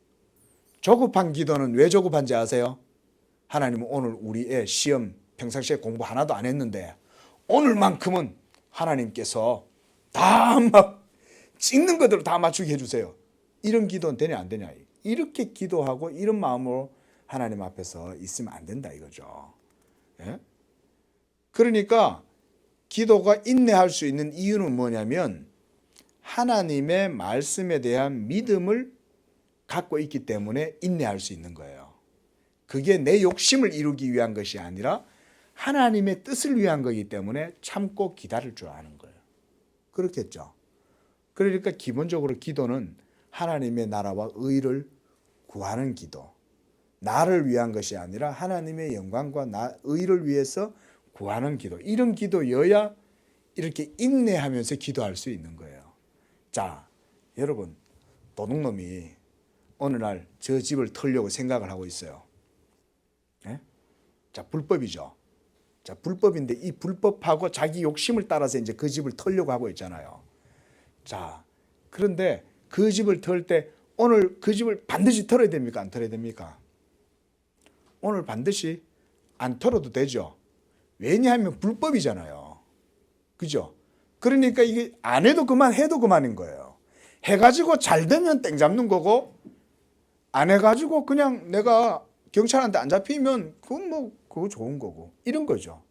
조급한 기도는 왜 조급한지 아세요? 하나님은 오늘 우리의 시험 평상시에 공부 하나도 안 했는데 오늘만큼은 하나님께서 다 막 찍는 것대로 다 맞추게 해주세요. 이런 기도는 되냐 안 되냐. 이렇게 기도하고 이런 마음으로 하나님 앞에서 있으면 안 된다 이거죠. 예? 그러니까 기도가 인내할 수 있는 이유는 뭐냐면 하나님의 말씀에 대한 믿음을 갖고 있기 때문에 인내할 수 있는 거예요. 그게 내 욕심을 이루기 위한 것이 아니라 하나님의 뜻을 위한 거기 때문에 참고 기다릴 줄 아는 거예요. 그렇겠죠. 그러니까 기본적으로 기도는 하나님의 나라와 의를 구하는 기도, 나를 위한 것이 아니라 하나님의 영광과 의를 위해서 구하는 기도, 이런 기도여야 이렇게 인내하면서 기도할 수 있는 거예요. 자, 여러분, 도둑놈이 어느 날 저 집을 털려고 생각을 하고 있어요. 네? 자, 불법이죠. 자, 불법인데 이 불법하고 자기 욕심을 따라서 이제 그 집을 털려고 하고 있잖아요. 자, 그런데 그 집을 털 때 오늘 그 집을 반드시 털어야 됩니까? 안 털어야 됩니까? 오늘 반드시 안 털어도 되죠. 왜냐하면 불법이잖아요. 그죠? 그러니까 이게 안 해도 그만, 해도 그만인 거예요. 해가지고 잘 되면 땡 잡는 거고, 안 해가지고 그냥 내가 경찰한테 안 잡히면 그건 뭐 그거 좋은 거고 이런 거죠.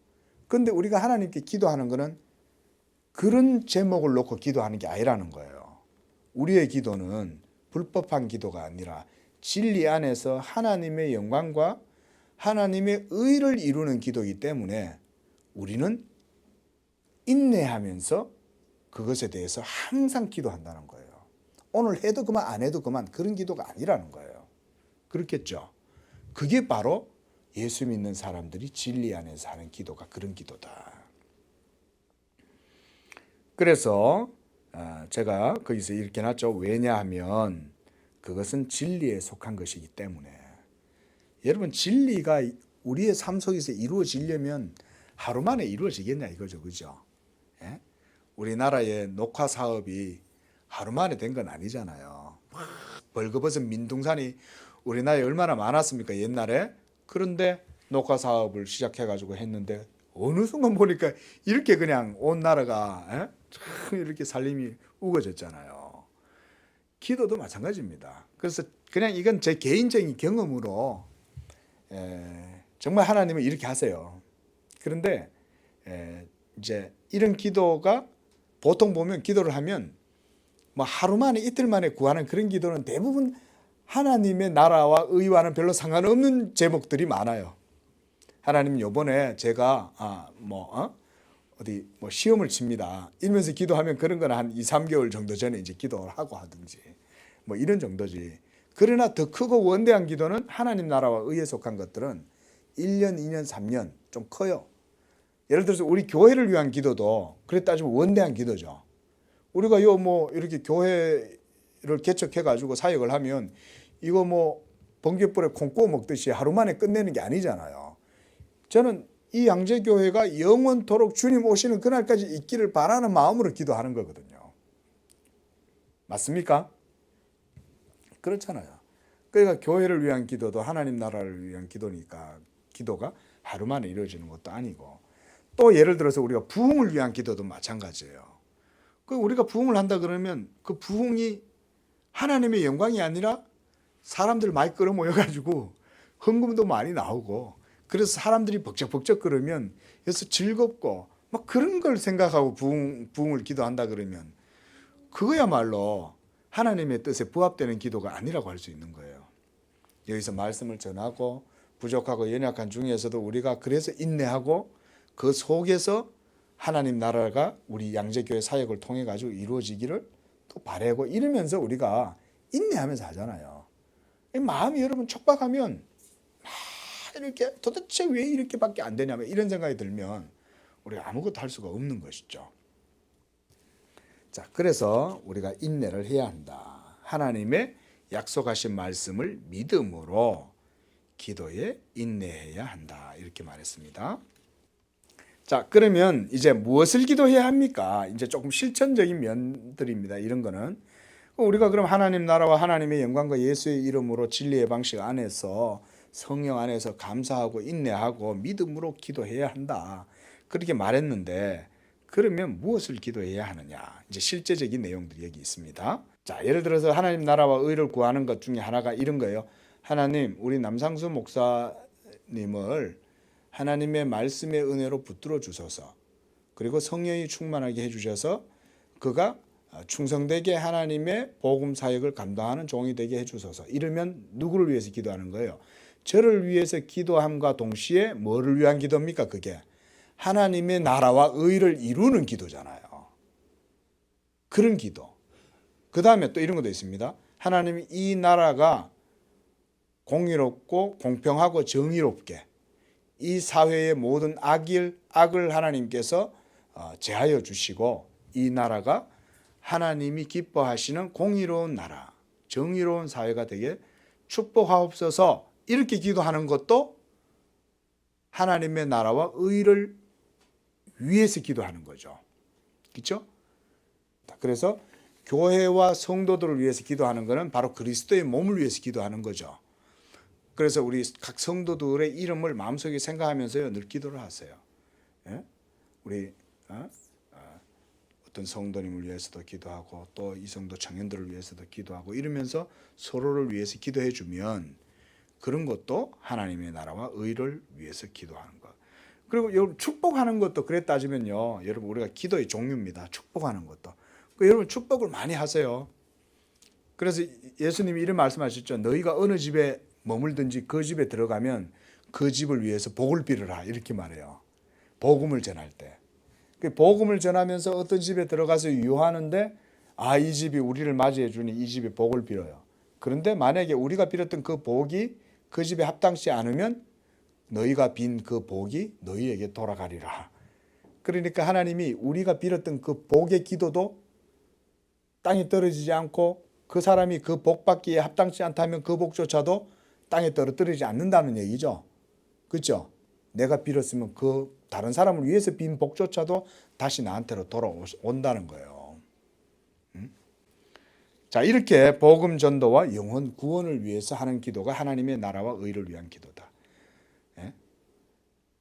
그런데 우리가 하나님께 기도하는 거는 그런 제목을 놓고 기도하는 게 아니라는 거예요. 우리의 기도는 불법한 기도가 아니라 진리 안에서 하나님의 영광과 하나님의 의를 이루는 기도이기 때문에 우리는 인내하면서 그것에 대해서 항상 기도한다는 거예요. 오늘 해도 그만, 안 해도 그만, 그런 기도가 아니라는 거예요. 그렇겠죠? 그게 바로 예수 믿는 사람들이 진리 안에서 하는 기도가 그런 기도다. 그래서 제가 거기서 이렇게 놨죠. 왜냐하면 그것은 진리에 속한 것이기 때문에. 여러분, 진리가 우리의 삶 속에서 이루어지려면 하루 만에 이루어지겠냐 이거죠. 그죠? 예? 우리나라의 녹화 사업이 하루 만에 된 건 아니잖아요. 벌거벗은 민둥산이 우리나라에 얼마나 많았습니까 옛날에. 그런데 녹화 사업을 시작해가지고 했는데 어느 순간 보니까 이렇게 그냥 온 나라가 이렇게 살림이 우거졌잖아요. 기도도 마찬가지입니다. 그래서 그냥 이건 제 개인적인 경험으로 정말 하나님은 이렇게 하세요. 그런데 이제 이런 기도가 보통 보면 기도를 하면 뭐 하루 만에 이틀 만에 구하는 그런 기도는 대부분 하나님의 나라와 의와는 별로 상관없는 제목들이 많아요. 하나님 요번에 제가 어디 시험을 칩니다. 이러면서 기도하면 그런 건 한 2, 3개월 정도 전에 이제 기도를 하고 하든지 뭐 이런 정도지. 그러나 더 크고 원대한 기도는 하나님 나라와 의에 속한 것들은 1년, 2년, 3년 좀 커요. 예를 들어서 우리 교회를 위한 기도도 그래 따지면 원대한 기도죠. 우리가 이렇게 교회를 개척해 가지고 사역을 하면 이거 번갯불에 콩 구워 먹듯이 하루 만에 끝내는 게 아니잖아요. 저는 이 양재교회가 영원토록 주님 오시는 그날까지 있기를 바라는 마음으로 기도하는 거거든요. 맞습니까? 그렇잖아요. 그러니까 교회를 위한 기도도 하나님 나라를 위한 기도니까 기도가 하루 만에 이루어지는 것도 아니고, 또 예를 들어서 우리가 부흥을 위한 기도도 마찬가지예요. 그 우리가 부흥을 한다 그러면 그 부흥이 하나님의 영광이 아니라 사람들 많이 끌어모여 가지고 헌금도 많이 나오고, 그래서 사람들이 벅적벅적 그러면 그래서 즐겁고 막 그런 걸 생각하고 부흥을 기도한다 그러면 그거야말로 하나님의 뜻에 부합되는 기도가 아니라고 할 수 있는 거예요. 여기서 말씀을 전하고 부족하고 연약한 중에서도 우리가 그래서 인내하고 그 속에서 하나님 나라가 우리 양재교회 사역을 통해 가지고 이루어지기를 또 바라고, 이러면서 우리가 인내하면서 하잖아요. 마음이 여러분 촉박하면 막 이렇게 도대체 왜 이렇게밖에 안 되냐면 이런 생각이 들면 우리가 아무것도 할 수가 없는 것이죠. 자, 그래서 우리가 인내를 해야 한다. 하나님의 약속하신 말씀을 믿음으로 기도에 인내해야 한다. 이렇게 말했습니다. 자, 그러면 이제 무엇을 기도해야 합니까? 이제 조금 실천적인 면들입니다. 이런 거는 우리가 그럼 하나님 나라와 하나님의 영광과 예수의 이름으로 진리의 방식 안에서 성령 안에서 감사하고 인내하고 믿음으로 기도해야 한다. 그렇게 말했는데, 그러면 무엇을 기도해야 하느냐? 이제 실제적인 내용들이 여기 있습니다. 자, 예를 들어서 하나님 나라와 의를 구하는 것 중에 하나가 이런 거예요. 하나님, 우리 남상수 목사님을 하나님의 말씀의 은혜로 붙들어 주소서. 그리고 성령이 충만하게 해주셔서 그가 충성되게 하나님의 복음 사역을 감당하는 종이 되게 해주소서. 이러면 누구를 위해서 기도하는 거예요? 저를 위해서 기도함과 동시에 뭐를 위한 기도입니까? 그게 하나님의 나라와 의를 이루는 기도잖아요. 그런 기도. 그 다음에 또 이런 것도 있습니다. 하나님이 이 나라가 공의롭고 공평하고 정의롭게 이 사회의 모든 악을 하나님께서 제하여 주시고 이 나라가 하나님이 기뻐하시는 공의로운 나라, 정의로운 사회가 되게 축복하옵소서. 이렇게 기도하는 것도 하나님의 나라와 의를 위해서 기도하는 거죠. 그렇죠? 그래서 교회와 성도들을 위해서 기도하는 것은 바로 그리스도의 몸을 위해서 기도하는 거죠. 그래서 우리 각 성도들의 이름을 마음속에 생각하면서요, 늘 기도를 하세요. 예? 우리 어떤 성도님을 위해서도 기도하고 또 이 성도 청년들을 위해서도 기도하고 이러면서 서로를 위해서 기도해 주면 그런 것도 하나님의 나라와 의를 위해서 기도하는 것. 그리고 여러분 축복하는 것도 그래 따지면요, 여러분 우리가 기도의 종류입니다. 축복하는 것도. 여러분 축복을 많이 하세요. 그래서 예수님이 이런 말씀하셨죠. 너희가 어느 집에 머물든지 그 집에 들어가면 그 집을 위해서 복을 빌어라. 이렇게 말해요. 복음을 전할 때. 복음을 전하면서 어떤 집에 들어가서 유하는데 이 집이 우리를 맞이해 주니 이 집에 복을 빌어요. 그런데 만약에 우리가 빌었던 그 복이 그 집에 합당치 않으면 너희가 빈 그 복이 너희에게 돌아가리라. 그러니까 하나님이 우리가 빌었던 그 복의 기도도 땅에 떨어지지 않고 그 사람이 그 복 받기에 합당치 않다면 그 복조차도 땅에 떨어뜨리지 않는다는 얘기죠. 그렇죠? 내가 빌었으면 그 다른 사람을 위해서 빈 복조차도 다시 나한테로 돌아온다는 거예요. 자, 이렇게 복음 전도와 영혼 구원을 위해서 하는 기도가 하나님의 나라와 의를 위한 기도다.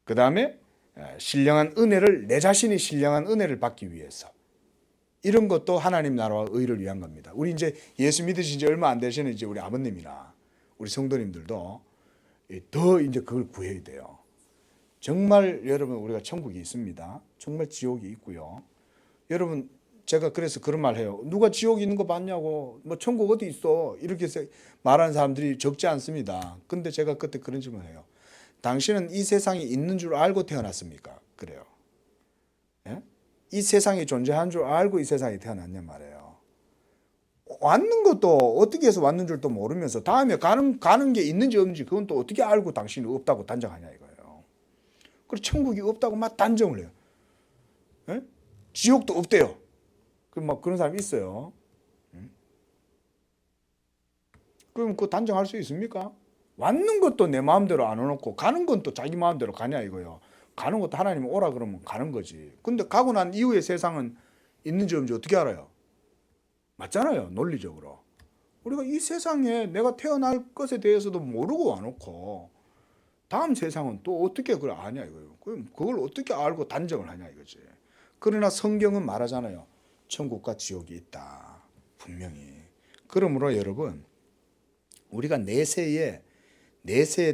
그 다음에 신령한 은혜를, 내 자신이 신령한 은혜를 받기 위해서, 이런 것도 하나님 나라와 의를 위한 겁니다. 우리 이제 예수 믿으신 지 얼마 안 되시는 이제 우리 아버님이나 우리 성도님들도 더 이제 그걸 구해야 돼요. 정말 여러분 우리가 천국이 있습니다. 정말 지옥이 있고요. 여러분 제가 그래서 그런 말 해요. 누가 지옥이 있는 거 봤냐고, 뭐 천국 어디 있어, 이렇게 말하는 사람들이 적지 않습니다. 근데 제가 그때 그런 질문을 해요. 당신은 이 세상에 있는 줄 알고 태어났습니까? 그래요. 예? 이 세상이 존재한 줄 알고 이 세상에 태어났냔 말이에요. 왔는 것도 어떻게 해서 왔는 줄도 모르면서 다음에 가는 게 있는지 없는지 그건 또 어떻게 알고 당신이 없다고 단정하냐 이거예요. 그리고 천국이 없다고 막 단정을 해요. 예? 지옥도 없대요. 막 그런 사람이 있어요. 그럼 그 단정할 수 있습니까? 왔는 것도 내 마음대로 안 해놓고 가는 건 또 자기 마음대로 가냐 이거예요. 가는 것도 하나님이 오라 그러면 가는 거지. 근데 가고 난 이후에 세상은 있는지 없는지 어떻게 알아요? 맞잖아요, 논리적으로. 우리가 이 세상에 내가 태어날 것에 대해서도 모르고 와놓고 다음 세상은 또 어떻게 그걸 아냐 이거예요. 그럼 그걸 어떻게 알고 단정을 하냐 이거지. 그러나 성경은 말하잖아요. 천국과 지옥이 있다. 분명히. 그러므로 여러분, 우리가 내세에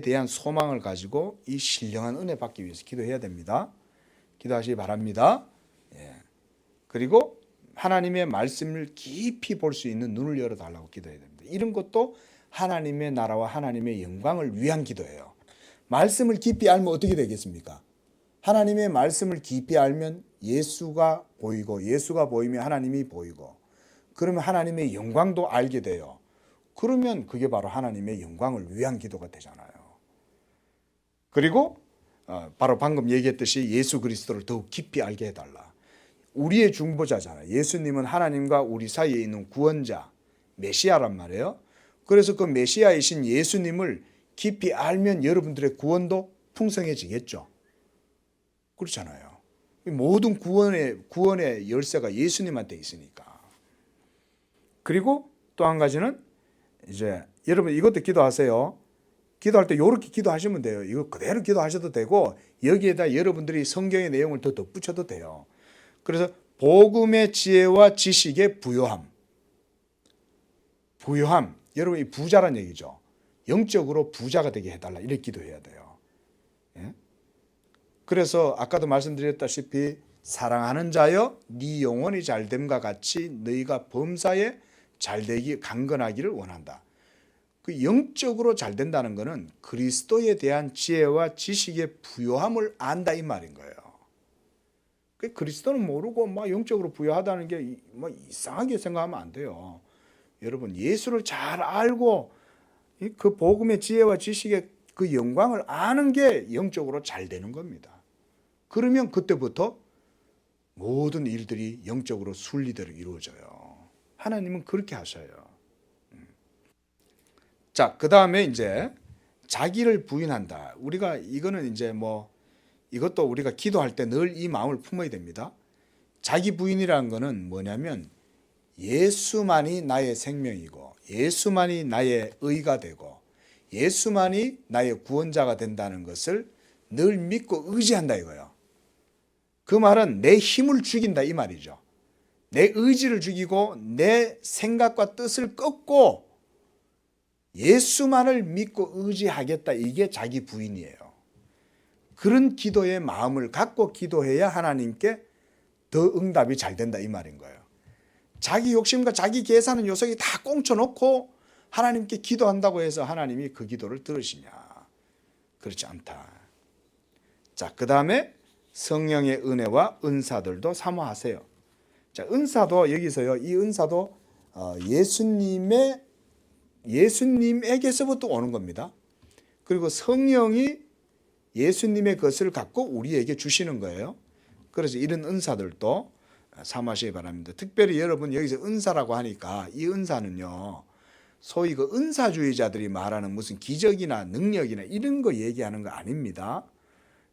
대한 소망을 가지고 이 신령한 은혜 받기 위해서 기도해야 됩니다. 기도하시기 바랍니다. 예. 그리고 하나님의 말씀을 깊이 볼 수 있는 눈을 열어달라고 기도해야 됩니다. 이런 것도 하나님의 나라와 하나님의 영광을 위한 기도예요. 말씀을 깊이 알면 어떻게 되겠습니까? 하나님의 말씀을 깊이 알면 예수가 보이고, 예수가 보이면 하나님이 보이고, 그러면 하나님의 영광도 알게 돼요. 그러면 그게 바로 하나님의 영광을 위한 기도가 되잖아요. 그리고 바로 방금 얘기했듯이 예수 그리스도를 더욱 깊이 알게 해달라. 우리의 중보자잖아요. 예수님은 하나님과 우리 사이에 있는 구원자, 메시아란 말이에요. 그래서 그 메시아이신 예수님을 깊이 알면 여러분들의 구원도 풍성해지겠죠. 그렇잖아요. 모든 구원의 열쇠가 예수님한테 있으니까. 그리고 또 한 가지는 이제 여러분 이것도 기도하세요. 기도할 때 이렇게 기도하시면 돼요. 이거 그대로 기도하셔도 되고 여기에다 여러분들이 성경의 내용을 더 덧붙여도 돼요. 그래서 복음의 지혜와 지식의 부요함. 여러분 이 부자란 얘기죠. 영적으로 부자가 되게 해달라. 이렇게 기도해야 돼요. 예? 그래서 아까도 말씀드렸다시피 사랑하는 자여 네 영혼이 잘됨과 같이 너희가 범사에 잘되기 강건하기를 원한다. 그 영적으로 잘 된다는 것은 그리스도에 대한 지혜와 지식의 부요함을 안다 이 말인 거예요. 그리스도는 모르고 막 영적으로 부요하다는 게 뭐 이상하게 생각하면 안 돼요. 여러분 예수를 잘 알고 그 복음의 지혜와 지식의 그 영광을 아는 게 영적으로 잘 되는 겁니다. 그러면 그때부터 모든 일들이 영적으로 순리대로 이루어져요. 하나님은 그렇게 하셔요. 자, 그 다음에 이제 자기를 부인한다. 우리가 이거는 이제 뭐 이것도 우리가 기도할 때 늘 이 마음을 품어야 됩니다. 자기 부인이라는 거는 뭐냐면 예수만이 나의 생명이고 예수만이 나의 의가 되고 예수만이 나의 구원자가 된다는 것을 늘 믿고 의지한다 이거예요. 그 말은 내 힘을 죽인다 이 말이죠. 내 의지를 죽이고 내 생각과 뜻을 꺾고 예수만을 믿고 의지하겠다. 이게 자기 부인이에요. 그런 기도의 마음을 갖고 기도해야 하나님께 더 응답이 잘 된다 이 말인 거예요. 자기 욕심과 자기 계산은 요석이 다 꽁쳐놓고 하나님께 기도한다고 해서 하나님이 그 기도를 들으시냐? 그렇지 않다. 자, 그 다음에 성령의 은혜와 은사들도 사모하세요. 자, 은사도 여기서요. 이 은사도 예수님에게서부터 오는 겁니다. 그리고 성령이 예수님의 것을 갖고 우리에게 주시는 거예요. 그래서 이런 은사들도 사모하시기 바랍니다. 특별히 여러분 여기서 은사라고 하니까 이 은사는요. 소위 그 은사주의자들이 말하는 무슨 기적이나 능력이나 이런 거 얘기하는 거 아닙니다.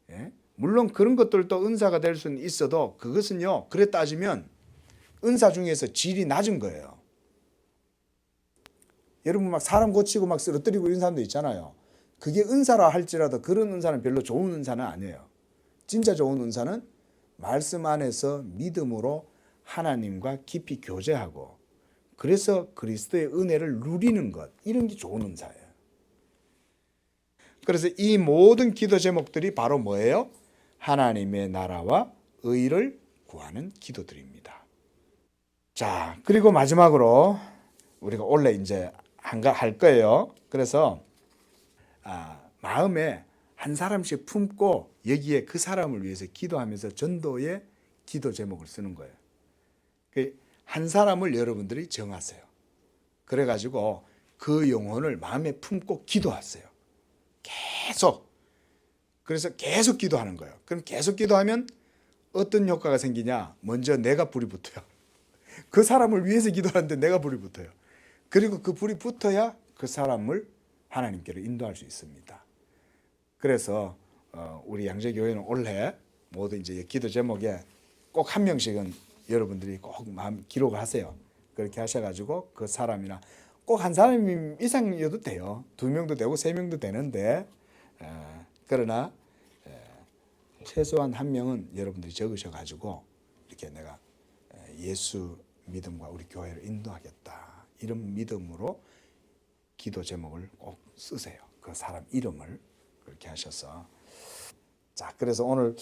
예? 물론 그런 것들도 은사가 될 수는 있어도 그것은요. 그래 따지면 은사 중에서 질이 낮은 거예요. 여러분 막 사람 고치고 막 쓰러뜨리고 이런 사람도 있잖아요. 그게 은사라 할지라도 그런 은사는 별로 좋은 은사는 아니에요. 진짜 좋은 은사는 말씀 안에서 믿음으로 하나님과 깊이 교제하고 그래서 그리스도의 은혜를 누리는 것, 이런 게 좋은 은사예요. 그래서 이 모든 기도 제목들이 바로 뭐예요? 하나님의 나라와 의를 구하는 기도들입니다. 자, 그리고 마지막으로 우리가 원래 이제 할 거예요. 그래서 마음에 한 사람씩 품고 여기에 그 사람을 위해서 기도하면서 전도의 기도 제목을 쓰는 거예요. 한 사람을 여러분들이 정하세요. 그래가지고 그 영혼을 마음에 품고 기도하세요. 계속. 그래서 계속 기도하는 거예요. 그럼 계속 기도하면 어떤 효과가 생기냐? 먼저 내가 불이 붙어요. 그 사람을 위해서 기도하는데 내가 불이 붙어요. 그리고 그 불이 붙어야 그 사람을 하나님께로 인도할 수 있습니다. 그래서 우리 양재교회는 올해 모두 이제 기도 제목에 꼭 한 명씩은 여러분들이 꼭 마음 기록을 하세요. 그렇게 하셔가지고 그 사람이나 꼭 한 사람 이상이어도 돼요. 2명도 되고 3명도 되는데 그러나 최소한 1명은 여러분들이 적으셔가지고 이렇게 내가 예수 믿음과 우리 교회를 인도하겠다 이런 믿음으로 기도 제목을 꼭 쓰세요. 그 사람 이름을 그렇게 하셔서 자 그래서 오늘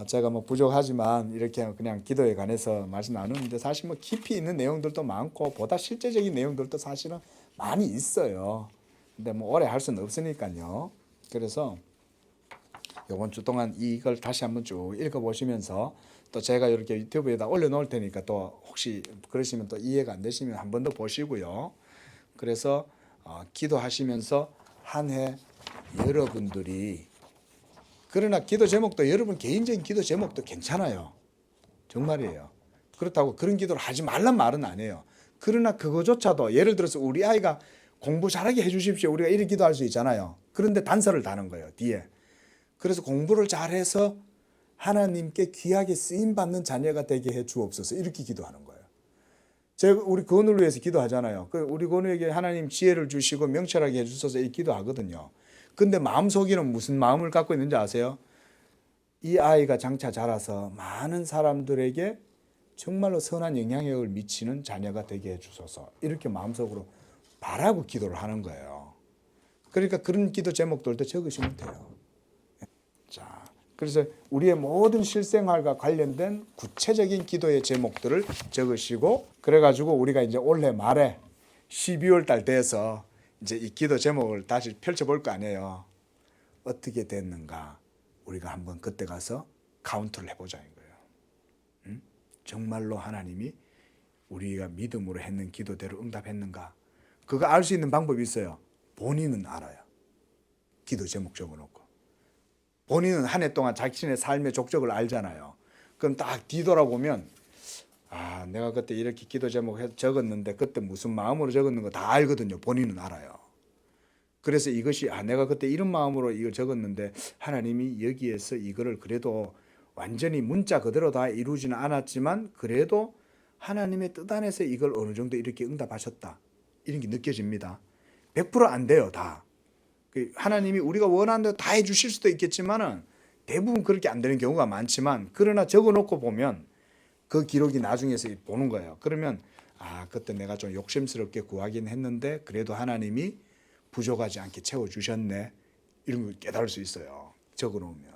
제가 뭐 부족하지만 이렇게 그냥 기도에 관해서 말씀 나누는데 사실 뭐 깊이 있는 내용들도 많고 보다 실제적인 내용들도 사실은 많이 있어요. 근데 뭐 오래 할 수는 없으니까요. 그래서 이번 주 동안 이걸 다시 한번 쭉 읽어보시면서 또 제가 이렇게 유튜브에다 올려놓을 테니까 또 혹시 그러시면 또 이해가 안 되시면 한 번 더 보시고요. 그래서 기도하시면서 한 해 여러분들이 그러나 기도 제목도 여러분 개인적인 기도 제목도 괜찮아요. 정말이에요. 그렇다고 그런 기도를 하지 말란 말은 아니에요. 그러나 그거조차도 예를 들어서 우리 아이가 공부 잘하게 해주십시오. 우리가 이렇게 기도할 수 있잖아요. 그런데 단서를 다는 거예요. 뒤에. 그래서 공부를 잘해서 하나님께 귀하게 쓰임받는 자녀가 되게 해 주옵소서 이렇게 기도하는 거예요. 제가 우리 건우를 위해서 기도하잖아요. 우리 건우에게 하나님 지혜를 주시고 명철하게 해주소서 이렇게 기도하거든요. 근데 마음속에는 무슨 마음을 갖고 있는지 아세요? 이 아이가 장차 자라서 많은 사람들에게 정말로 선한 영향력을 미치는 자녀가 되게 해주소서 이렇게 마음속으로 바라고 기도를 하는 거예요. 그러니까 그런 기도 제목들도 적으시면 돼요. 자, 그래서 우리의 모든 실생활과 관련된 구체적인 기도의 제목들을 적으시고 그래가지고 우리가 이제 올해 말에 12월 달 돼서 이제 이 기도 제목을 다시 펼쳐볼 거 아니에요. 어떻게 됐는가 우리가 한번 그때 가서 카운트를 해보자는 거예요. 응? 정말로 하나님이 우리가 믿음으로 했는 기도대로 응답했는가 그거 알 수 있는 방법이 있어요. 본인은 알아요. 기도 제목 적어놓고 본인은 한 해 동안 자신의 삶의 족적을 알잖아요. 그럼 딱 뒤돌아보면 내가 그때 이렇게 기도 제목 적었는데 그때 무슨 마음으로 적었는 거 다 알거든요. 본인은 알아요. 그래서 이것이 내가 그때 이런 마음으로 이거 적었는데 하나님이 여기에서 이거를 그래도 완전히 문자 그대로 다 이루지는 않았지만 그래도 하나님의 뜻 안에서 이걸 어느 정도 이렇게 응답하셨다. 이런 게 느껴집니다. 100% 안 돼요. 다. 하나님이 우리가 원하는 대로 다 해주실 수도 있겠지만은 대부분 그렇게 안 되는 경우가 많지만 그러나 적어놓고 보면 그 기록이 나중에서 보는 거예요. 그러면 그때 내가 좀 욕심스럽게 구하긴 했는데 그래도 하나님이 부족하지 않게 채워주셨네. 이런 걸 깨달을 수 있어요. 적어놓으면.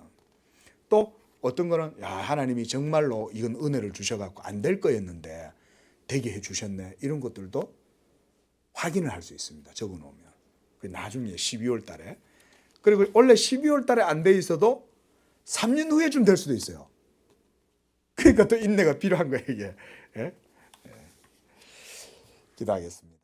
또 어떤 거는 하나님이 정말로 이건 은혜를 주셔갖고 안 될 거였는데 되게 해주셨네. 이런 것들도 확인을 할 수 있습니다. 적어놓으면. 나중에 12월 달에. 그리고 원래 12월 달에 안 돼 있어도 3년 후에 좀 될 수도 있어요. 그러니까 또 인내가 필요한 거예요, 이게. 예? 기도하겠습니다.